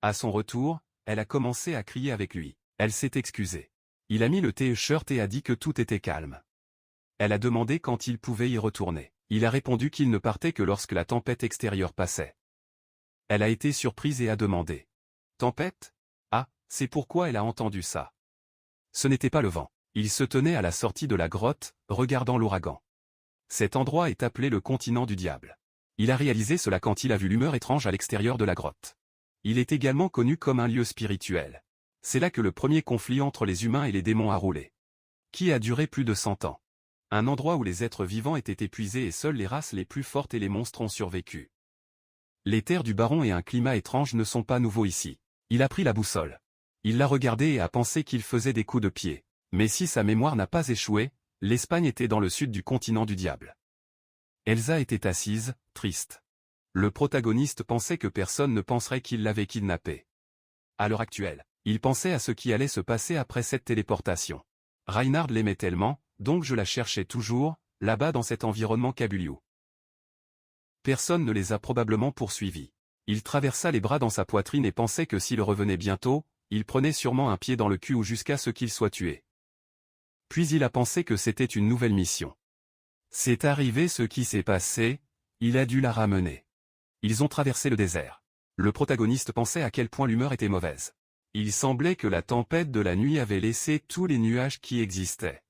À son retour, elle a commencé à crier avec lui. Elle s'est excusée. Il a mis le t-shirt et a dit que tout était calme. Elle a demandé quand il pouvait y retourner. Il a répondu qu'il ne partait que lorsque la tempête extérieure passait. Elle a été surprise et a demandé. Tempête? Ah, c'est pourquoi elle a entendu ça. Ce n'était pas le vent. Il se tenait à la sortie de la grotte, regardant l'ouragan. Cet endroit est appelé le continent du diable. Il a réalisé cela quand il a vu l'humeur étrange à l'extérieur de la grotte. Il est également connu comme un lieu spirituel. C'est là que le premier conflit entre les humains et les démons a roulé. Qui a duré plus de 100 ans. Un endroit où les êtres vivants étaient épuisés et seules les races les plus fortes et les monstres ont survécu. Les terres du baron et un climat étrange ne sont pas nouveaux ici. Il a pris la boussole. Il l'a regardée et a pensé qu'il faisait des coups de pied. Mais si sa mémoire n'a pas échoué, l'Espagne était dans le sud du continent du diable. Elsa était assise, triste. Le protagoniste pensait que personne ne penserait qu'il l'avait kidnappée. À l'heure actuelle, il pensait à ce qui allait se passer après cette téléportation. Reinhard l'aimait tellement, donc je la cherchais toujours, là-bas dans cet environnement Kabuliou. Personne ne les a probablement poursuivis. Il traversa les bras dans sa poitrine et pensait que s'il revenait bientôt, il prenait sûrement un pied dans le cul ou jusqu'à ce qu'il soit tué. Puis il a pensé que c'était une nouvelle mission. C'est arrivé ce qui s'est passé, il a dû la ramener. Ils ont traversé le désert. Le protagoniste pensait à quel point l'humeur était mauvaise. Il semblait que la tempête de la nuit avait laissé tous les nuages qui existaient.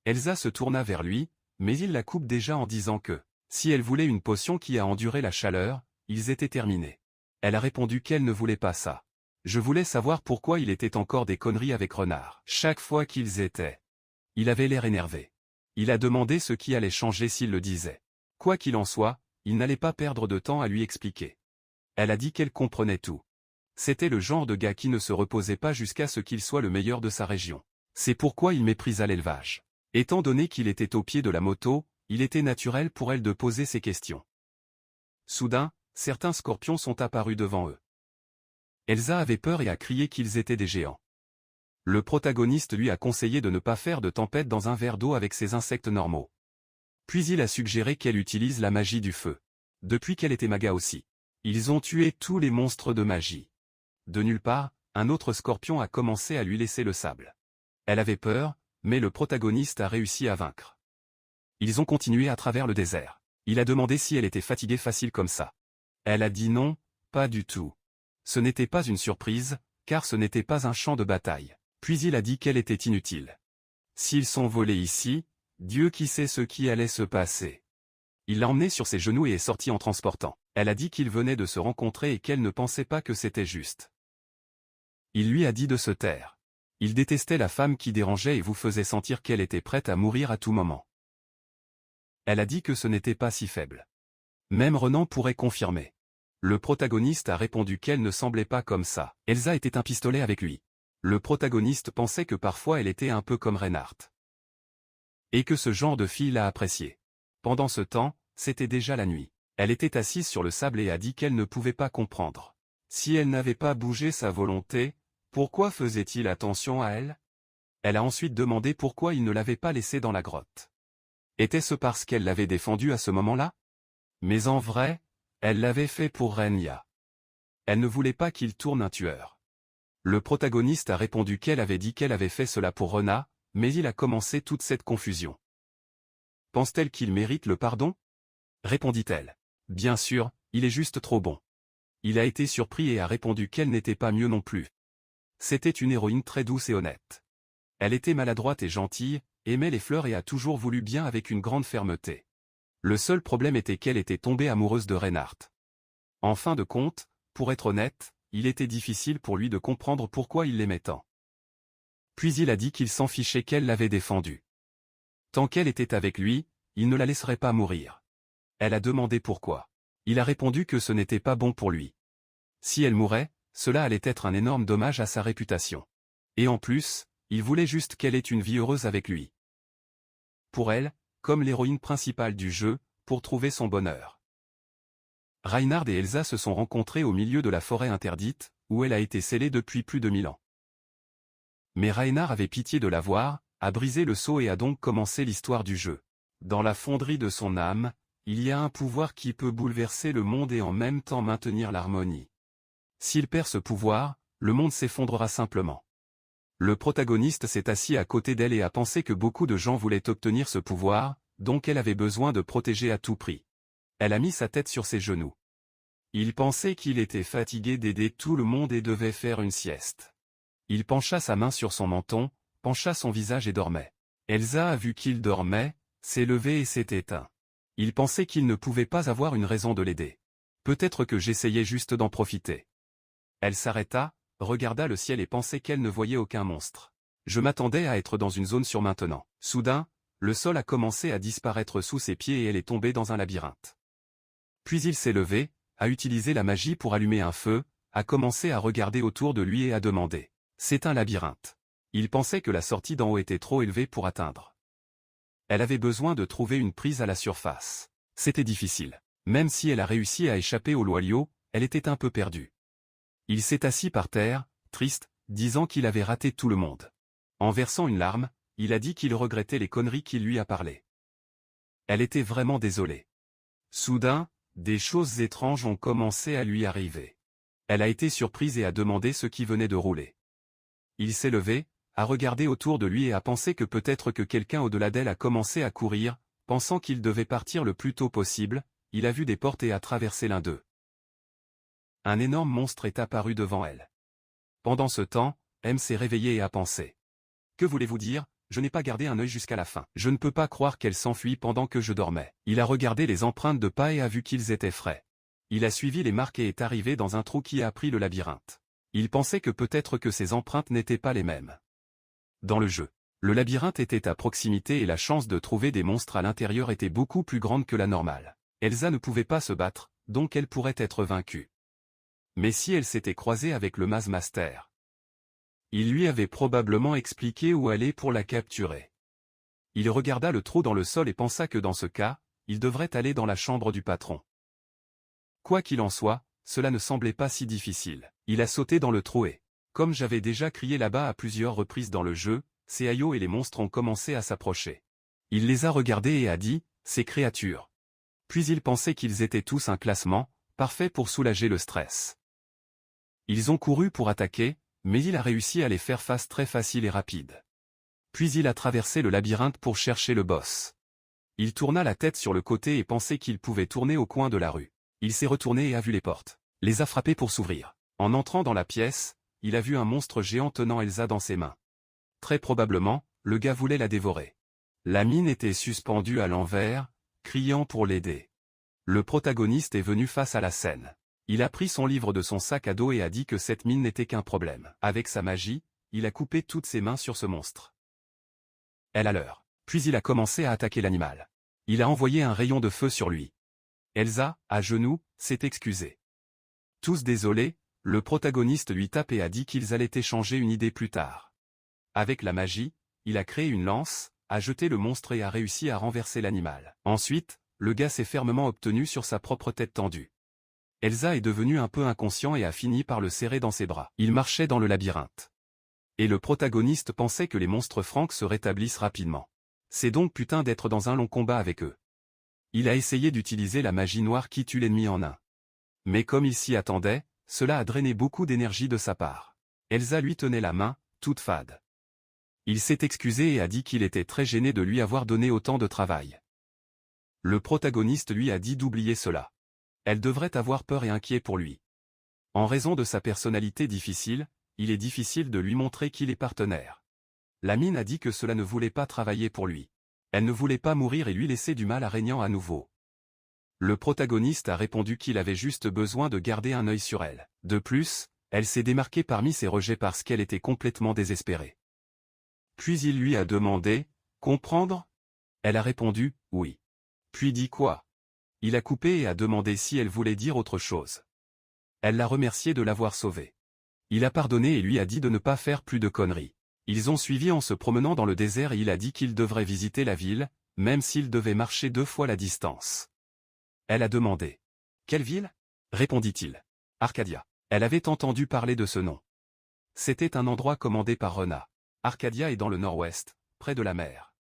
Elsa se tourna vers lui, mais il la coupe déjà en disant que, si elle voulait une potion qui a enduré la chaleur, ils étaient terminés. Elle a répondu qu'elle ne voulait pas ça. Je voulais savoir pourquoi il était encore des conneries avec Renard. Chaque fois qu'ils étaient. Il avait l'air énervé. Il a demandé ce qui allait changer s'il le disait. Quoi qu'il en soit, il n'allait pas perdre de temps à lui expliquer. Elle a dit qu'elle comprenait tout. C'était le genre de gars qui ne se reposait pas jusqu'à ce qu'il soit le meilleur de sa région. C'est pourquoi il méprisa l'élevage. Étant donné qu'il était au pied de la moto, il était naturel pour elle de poser ces questions. Soudain, certains scorpions sont apparus devant eux. Elsa avait peur et a crié qu'ils étaient des géants. Le protagoniste lui a conseillé de ne pas faire de tempête dans un verre d'eau avec ses insectes normaux. Puis il a suggéré qu'elle utilise la magie du feu. Depuis qu'elle était maga aussi. Ils ont tué tous les monstres de magie. De nulle part, un autre scorpion a commencé à lui laisser le sable. Elle avait peur, mais le protagoniste a réussi à vaincre. Ils ont continué à travers le désert. Il a demandé si elle était fatiguée facile comme ça. Elle a dit non, pas du tout. Ce n'était pas une surprise, car ce n'était pas un champ de bataille. Puis il a dit qu'elle était inutile. S'ils sont volés ici, Dieu qui sait ce qui allait se passer. Il l'a emmenée sur ses genoux et est sorti en transportant. Elle a dit qu'ils venaient de se rencontrer et qu'elle ne pensait pas que c'était juste. Il lui a dit de se taire. Il détestait la femme qui dérangeait et vous faisait sentir qu'elle était prête à mourir à tout moment. Elle a dit que ce n'était pas si faible. Même Renan pourrait confirmer. Le protagoniste a répondu qu'elle ne semblait pas comme ça. Elsa était un pistolet avec lui. Le protagoniste pensait que parfois elle était un peu comme Reinhardt. Et que ce genre de fille l'a apprécié. Pendant ce temps, c'était déjà la nuit. Elle était assise sur le sable et a dit qu'elle ne pouvait pas comprendre. Si elle n'avait pas bougé sa volonté, pourquoi faisait-il attention à elle? Elle a ensuite demandé pourquoi il ne l'avait pas laissée dans la grotte. Était-ce parce qu'elle l'avait défendu à ce moment-là? Mais en vrai, elle l'avait fait pour Renya. Elle ne voulait pas qu'il tourne un tueur. Le protagoniste a répondu qu'elle avait dit qu'elle avait fait cela pour Rena, mais il a commencé toute cette confusion. Pense-t-elle qu'il mérite le pardon? Répondit-elle. Bien sûr, il est juste trop bon. Il a été surpris et a répondu qu'elle n'était pas mieux non plus. C'était une héroïne très douce et honnête. Elle était maladroite et gentille, aimait les fleurs et a toujours voulu bien avec une grande fermeté. Le seul problème était qu'elle était tombée amoureuse de Reinhardt. En fin de compte, pour être honnête, il était difficile pour lui de comprendre pourquoi il l'aimait tant. Puis il a dit qu'il s'en fichait qu'elle l'avait défendue. Tant qu'elle était avec lui, il ne la laisserait pas mourir. Elle a demandé pourquoi. Il a répondu que ce n'était pas bon pour lui. Si elle mourait, cela allait être un énorme dommage à sa réputation. Et en plus, il voulait juste qu'elle ait une vie heureuse avec lui. Pour elle, comme l'héroïne principale du jeu, pour trouver son bonheur. Reinhard et Elsa se sont rencontrés au milieu de la forêt interdite, où elle a été scellée depuis plus de 1000 ans. Mais Reinhard avait pitié de la voir, a brisé le sceau et a donc commencé l'histoire du jeu. Dans la fonderie de son âme, il y a un pouvoir qui peut bouleverser le monde et en même temps maintenir l'harmonie. S'il perd ce pouvoir, le monde s'effondrera simplement. Le protagoniste s'est assis à côté d'elle et a pensé que beaucoup de gens voulaient obtenir ce pouvoir, donc elle avait besoin de protéger à tout prix. Elle a mis sa tête sur ses genoux. Il pensait qu'il était fatigué d'aider tout le monde et devait faire une sieste. Il pencha sa main sur son menton, pencha son visage et dormait. Elsa a vu qu'il dormait, s'est levée et s'est éteint. Il pensait qu'il ne pouvait pas avoir une raison de l'aider. Peut-être que j'essayais juste d'en profiter. Elle s'arrêta, regarda le ciel et pensait qu'elle ne voyait aucun monstre. Je m'attendais à être dans une zone sûre maintenant. Soudain, le sol a commencé à disparaître sous ses pieds et elle est tombée dans un labyrinthe. Puis il s'est levé, a utilisé la magie pour allumer un feu, a commencé à regarder autour de lui et a demandé. C'est un labyrinthe. Il pensait que la sortie d'en haut était trop élevée pour atteindre. Elle avait besoin de trouver une prise à la surface. C'était difficile. Même si elle a réussi à échapper au loyau, elle était un peu perdue. Il s'est assis par terre, triste, disant qu'il avait raté tout le monde. En versant une larme, il a dit qu'il regrettait les conneries qu'il lui a parlé. Elle était vraiment désolée. Soudain, des choses étranges ont commencé à lui arriver. Elle a été surprise et a demandé ce qui venait de rouler. Il s'est levé, a regardé autour de lui et a pensé que peut-être que quelqu'un au-delà d'elle a commencé à courir, pensant qu'il devait partir le plus tôt possible, il a vu des portes et a traversé l'un d'eux. Un énorme monstre est apparu devant elle. Pendant ce temps, M s'est réveillée et a pensé. Que voulez-vous dire? Je n'ai pas gardé un œil jusqu'à la fin. Je ne peux pas croire qu'elle s'enfuit pendant que je dormais. Il a regardé les empreintes de pas et a vu qu'ils étaient frais. Il a suivi les marques et est arrivé dans un trou qui a appris le labyrinthe. Il pensait que peut-être que ces empreintes n'étaient pas les mêmes. Dans le jeu, le labyrinthe était à proximité et la chance de trouver des monstres à l'intérieur était beaucoup plus grande que la normale. Elsa ne pouvait pas se battre, donc elle pourrait être vaincue. Mais si elle s'était croisée avec le Maze Master, il lui avait probablement expliqué où aller pour la capturer. Il regarda le trou dans le sol et pensa que dans ce cas, il devrait aller dans la chambre du patron. Quoi qu'il en soit, cela ne semblait pas si difficile. Il a sauté dans le trou et, comme j'avais déjà crié là-bas à plusieurs reprises dans le jeu, Seayo et les monstres ont commencé à s'approcher. Il les a regardés et a dit, ces créatures. Puis il pensait qu'ils étaient tous un classement, parfait pour soulager le stress. Ils ont couru pour attaquer, mais il a réussi à les faire face très facile et rapide. Puis il a traversé le labyrinthe pour chercher le boss. Il tourna la tête sur le côté et pensait qu'il pouvait tourner au coin de la rue. Il s'est retourné et a vu les portes. Les a frappées pour s'ouvrir. En entrant dans la pièce, il a vu un monstre géant tenant Elsa dans ses mains. Très probablement, le gars voulait la dévorer. La mine était suspendue à l'envers, criant pour l'aider. Le protagoniste est venu face à la scène. Il a pris son livre de son sac à dos et a dit que cette mine n'était qu'un problème. Avec sa magie, il a coupé toutes ses mains sur ce monstre. Elle a l'heure. Puis il a commencé à attaquer l'animal. Il a envoyé un rayon de feu sur lui. Elsa, à genoux, s'est excusée. Tous désolés, le protagoniste lui tape et a dit qu'ils allaient échanger une idée plus tard. Avec la magie, il a créé une lance, a jeté le monstre et a réussi à renverser l'animal. Ensuite, le gars s'est fermement obtenu sur sa propre tête tendue. Elsa est devenue un peu inconscient et a fini par le serrer dans ses bras. Il marchait dans le labyrinthe. Et le protagoniste pensait que les monstres francs se rétablissent rapidement. C'est donc putain d'être dans un long combat avec eux. Il a essayé d'utiliser la magie noire qui tue l'ennemi en un. Mais comme il s'y attendait, cela a drainé beaucoup d'énergie de sa part. Elsa lui tenait la main, toute fade. Il s'est excusé et a dit qu'il était très gêné de lui avoir donné autant de travail. Le protagoniste lui a dit d'oublier cela. Elle devrait avoir peur et inquiet pour lui. En raison de sa personnalité difficile, il est difficile de lui montrer qu'il est partenaire. La mine a dit que cela ne voulait pas travailler pour lui. Elle ne voulait pas mourir et lui laisser du mal à régnant à nouveau. Le protagoniste a répondu qu'il avait juste besoin de garder un œil sur elle. De plus, elle s'est démarquée parmi ses rejets parce qu'elle était complètement désespérée. Puis il lui a demandé « Comprendre ?» Elle a répondu « Oui ». Puis dit quoi? Il a coupé et a demandé si elle voulait dire autre chose. Elle l'a remercié de l'avoir sauvé. Il a pardonné et lui a dit de ne pas faire plus de conneries. Ils ont suivi en se promenant dans le désert et il a dit qu'il devrait visiter la ville, même s'il devait marcher 2 fois la distance. Elle a demandé. « Quelle ville ?» répondit-il. « Arcadia. » Elle avait entendu parler de ce nom. C'était un endroit commandé par Rena. Arcadia est dans le nord-ouest, près de la mer.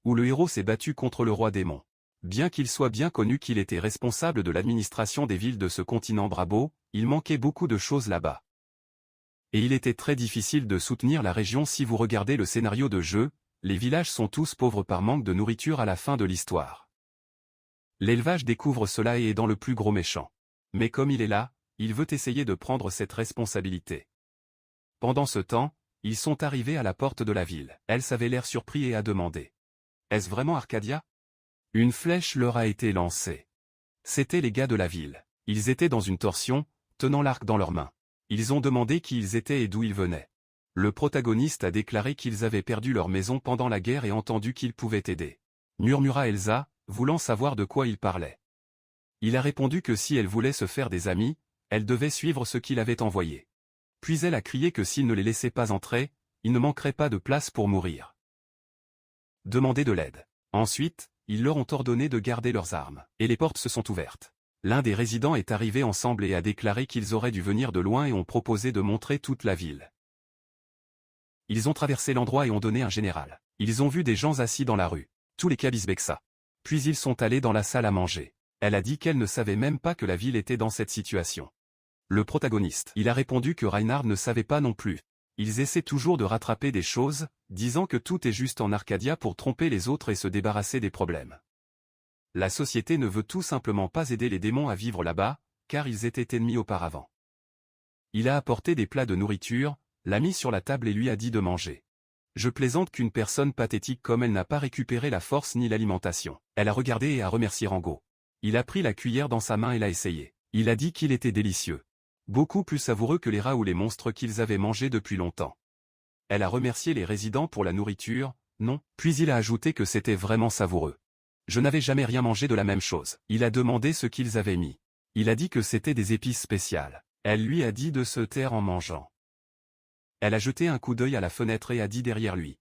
Où le héros s'est battu contre le roi démon. Bien qu'il soit bien connu qu'il était responsable de l'administration des villes de ce continent Brabo, il manquait beaucoup de choses là-bas. Et il était très difficile de soutenir la région si vous regardez le scénario de jeu, les villages sont tous pauvres par manque de nourriture à la fin de l'histoire. L'élevage découvre cela et est dans le plus gros méchant. Mais comme il est là, il veut essayer de prendre cette responsabilité. Pendant ce temps, ils sont arrivés à la porte de la ville. Elle avait l'air surpris et a demandé. « Est-ce vraiment Arcadia ?» Une flèche leur a été lancée. C'étaient les gars de la ville. Ils étaient dans une torsion, tenant l'arc dans leurs mains. Ils ont demandé qui ils étaient et d'où ils venaient. Le protagoniste a déclaré qu'ils avaient perdu leur maison pendant la guerre et entendu qu'ils pouvaient aider. Murmura Elsa, voulant savoir de quoi il parlait. Il a répondu que si elle voulait se faire des amis, elle devait suivre ce qu'il avait envoyé. Puis elle a crié que s'il ne les laissait pas entrer, il ne manquerait pas de place pour mourir. Demander de l'aide. Ensuite, ils leur ont ordonné de garder leurs armes, et les portes se sont ouvertes. L'un des résidents est arrivé ensemble et a déclaré qu'ils auraient dû venir de loin et ont proposé de montrer toute la ville. Ils ont traversé l'endroit et ont donné un général. Ils ont vu des gens assis dans la rue, tous les Kabisbeksa. Puis ils sont allés dans la salle à manger. Elle a dit qu'elle ne savait même pas que la ville était dans cette situation. Le protagoniste. Il a répondu que Reinhard ne savait pas non plus. Ils essaient toujours de rattraper des choses, disant que tout est juste en Arcadia pour tromper les autres et se débarrasser des problèmes. La société ne veut tout simplement pas aider les démons à vivre là-bas, car ils étaient ennemis auparavant. Il a apporté des plats de nourriture, l'a mis sur la table et lui a dit de manger. Je plaisante qu'une personne pathétique comme elle n'a pas récupéré la force ni l'alimentation. Elle a regardé et a remercié Rango. Il a pris la cuillère dans sa main et l'a essayé. Il a dit qu'il était délicieux. Beaucoup plus savoureux que les rats ou les monstres qu'ils avaient mangés depuis longtemps. Elle a remercié les résidents pour la nourriture, non, puis il a ajouté que c'était vraiment savoureux. Je n'avais jamais rien mangé de la même chose. Il a demandé ce qu'ils avaient mis. Il a dit que c'était des épices spéciales. Elle lui a dit de se taire en mangeant. Elle a jeté un coup d'œil à la fenêtre et a dit derrière lui.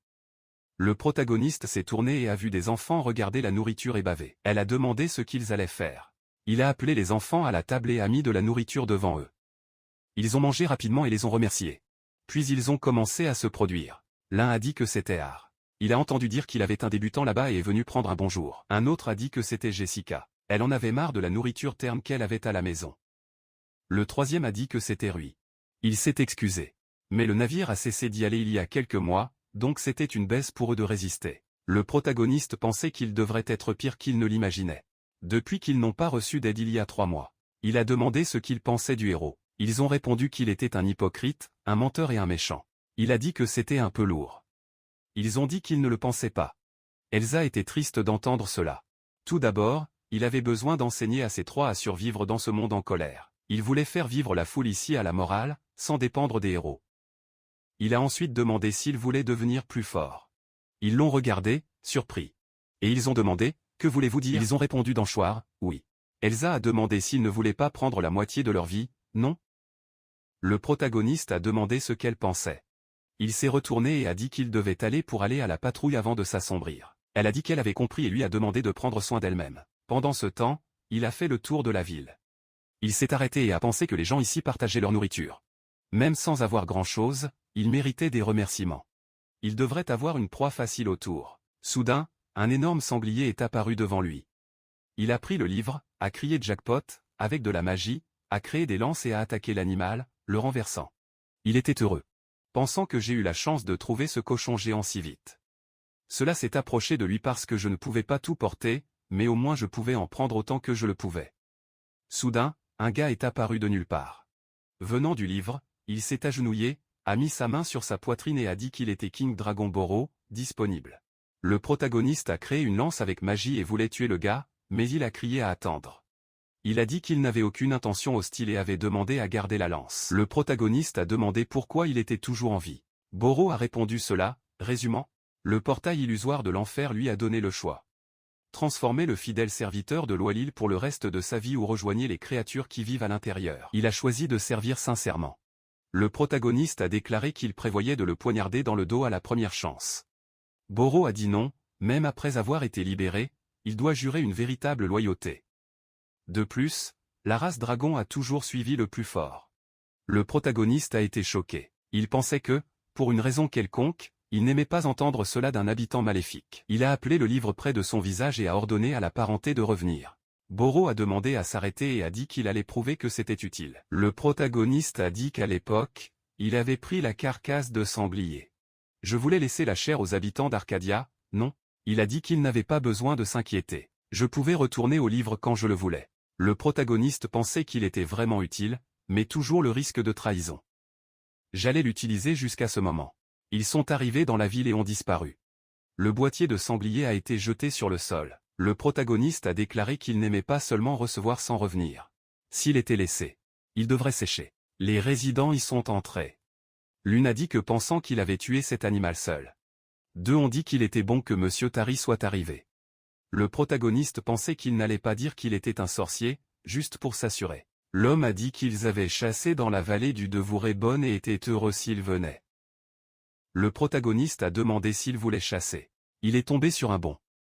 Le protagoniste s'est tourné et a vu des enfants regarder la nourriture et baver. Elle a demandé ce qu'ils allaient faire. Il a appelé les enfants à la table et a mis de la nourriture devant eux. Ils ont mangé rapidement et les ont remerciés. Puis ils ont commencé à se produire. L'un a dit que c'était Art. Il a entendu dire qu'il avait un débutant là-bas et est venu prendre un bonjour. Un autre a dit que c'était Jessica. Elle en avait marre de la nourriture terne qu'elle avait à la maison. Le troisième a dit que c'était Rui. Il s'est excusé. Mais le navire a cessé d'y aller il y a quelques mois, donc c'était une baisse pour eux de résister. Le protagoniste pensait qu'il devrait être pire qu'il ne l'imaginait. Depuis qu'ils n'ont pas reçu d'aide il y a 3 mois. Il a demandé ce qu'ils pensaient du héros. Ils ont répondu qu'il était un hypocrite, un menteur et un méchant. Il a dit que c'était un peu lourd. Ils ont dit qu'ils ne le pensaient pas. Elsa était triste d'entendre cela. Tout d'abord, il avait besoin d'enseigner à ses trois à survivre dans ce monde en colère. Il voulait faire vivre la foule ici à la morale, sans dépendre des héros. Il a ensuite demandé s'ils voulaient devenir plus forts. Ils l'ont regardé, surpris. Et ils ont demandé, « Que voulez-vous dire ?» Ils ont répondu d'anchoir, « Oui. » Elsa a demandé s'ils ne voulaient pas prendre la moitié de leur vie, « Non. » Le protagoniste a demandé ce qu'elle pensait. Il s'est retourné et a dit qu'il devait aller pour aller à la patrouille avant de s'assombrir. Elle a dit qu'elle avait compris et lui a demandé de prendre soin d'elle-même. Pendant ce temps, il a fait le tour de la ville. Il s'est arrêté et a pensé que les gens ici partageaient leur nourriture. Même sans avoir grand-chose, il méritait des remerciements. Il devrait avoir une proie facile autour. Soudain, un énorme sanglier est apparu devant lui. Il a pris le livre, a crié jackpot, avec de la magie, a créé des lances et a attaqué l'animal, le renversant. Il était heureux. Pensant que j'ai eu la chance de trouver ce cochon géant si vite. Cela s'est approché de lui parce que je ne pouvais pas tout porter, mais au moins je pouvais en prendre autant que je le pouvais. Soudain, un gars est apparu de nulle part. Venant du livre, il s'est agenouillé, a mis sa main sur sa poitrine et a dit qu'il était King Dragon Boro, disponible. Le protagoniste a créé une lance avec magie et voulait tuer le gars, mais il a crié à attendre. Il a dit qu'il n'avait aucune intention hostile et avait demandé à garder la lance. Le protagoniste a demandé pourquoi il était toujours en vie. Boro a répondu cela, résumant. Le portail illusoire de l'enfer lui a donné le choix. Transformer le fidèle serviteur de Loilil pour le reste de sa vie ou rejoigner les créatures qui vivent à l'intérieur. Il a choisi de servir sincèrement. Le protagoniste a déclaré qu'il prévoyait de le poignarder dans le dos à la première chance. Boro a dit non, même après avoir été libéré, il doit jurer une véritable loyauté. De plus, la race dragon a toujours suivi le plus fort. Le protagoniste a été choqué. Il pensait que, pour une raison quelconque, il n'aimait pas entendre cela d'un habitant maléfique. Il a appelé le livre près de son visage et a ordonné à la parenté de revenir. Boro a demandé à s'arrêter et a dit qu'il allait prouver que c'était utile. Le protagoniste a dit qu'à l'époque, il avait pris la carcasse de sanglier. Je voulais laisser la chair aux habitants d'Arcadia, non. Il a dit qu'il n'avait pas besoin de s'inquiéter. Je pouvais retourner au livre quand je le voulais. Le protagoniste pensait qu'il était vraiment utile, mais toujours le risque de trahison. J'allais l'utiliser jusqu'à ce moment. Ils sont arrivés dans la ville et ont disparu. Le boîtier de sanglier a été jeté sur le sol. Le protagoniste a déclaré qu'il n'aimait pas seulement recevoir sans revenir. S'il était laissé, il devrait sécher. Les résidents y sont entrés. L'une a dit que pensant qu'il avait tué cet animal seul. Deux ont dit qu'il était bon que Monsieur Tari soit arrivé. Le protagoniste pensait qu'il n'allait pas dire qu'il était un sorcier, juste pour s'assurer. L'homme a dit qu'ils avaient chassé dans la vallée du Devouré-Bonne et étaient heureux s'il venait. Le protagoniste a demandé s'il voulait chasser. Il est tombé sur un bon.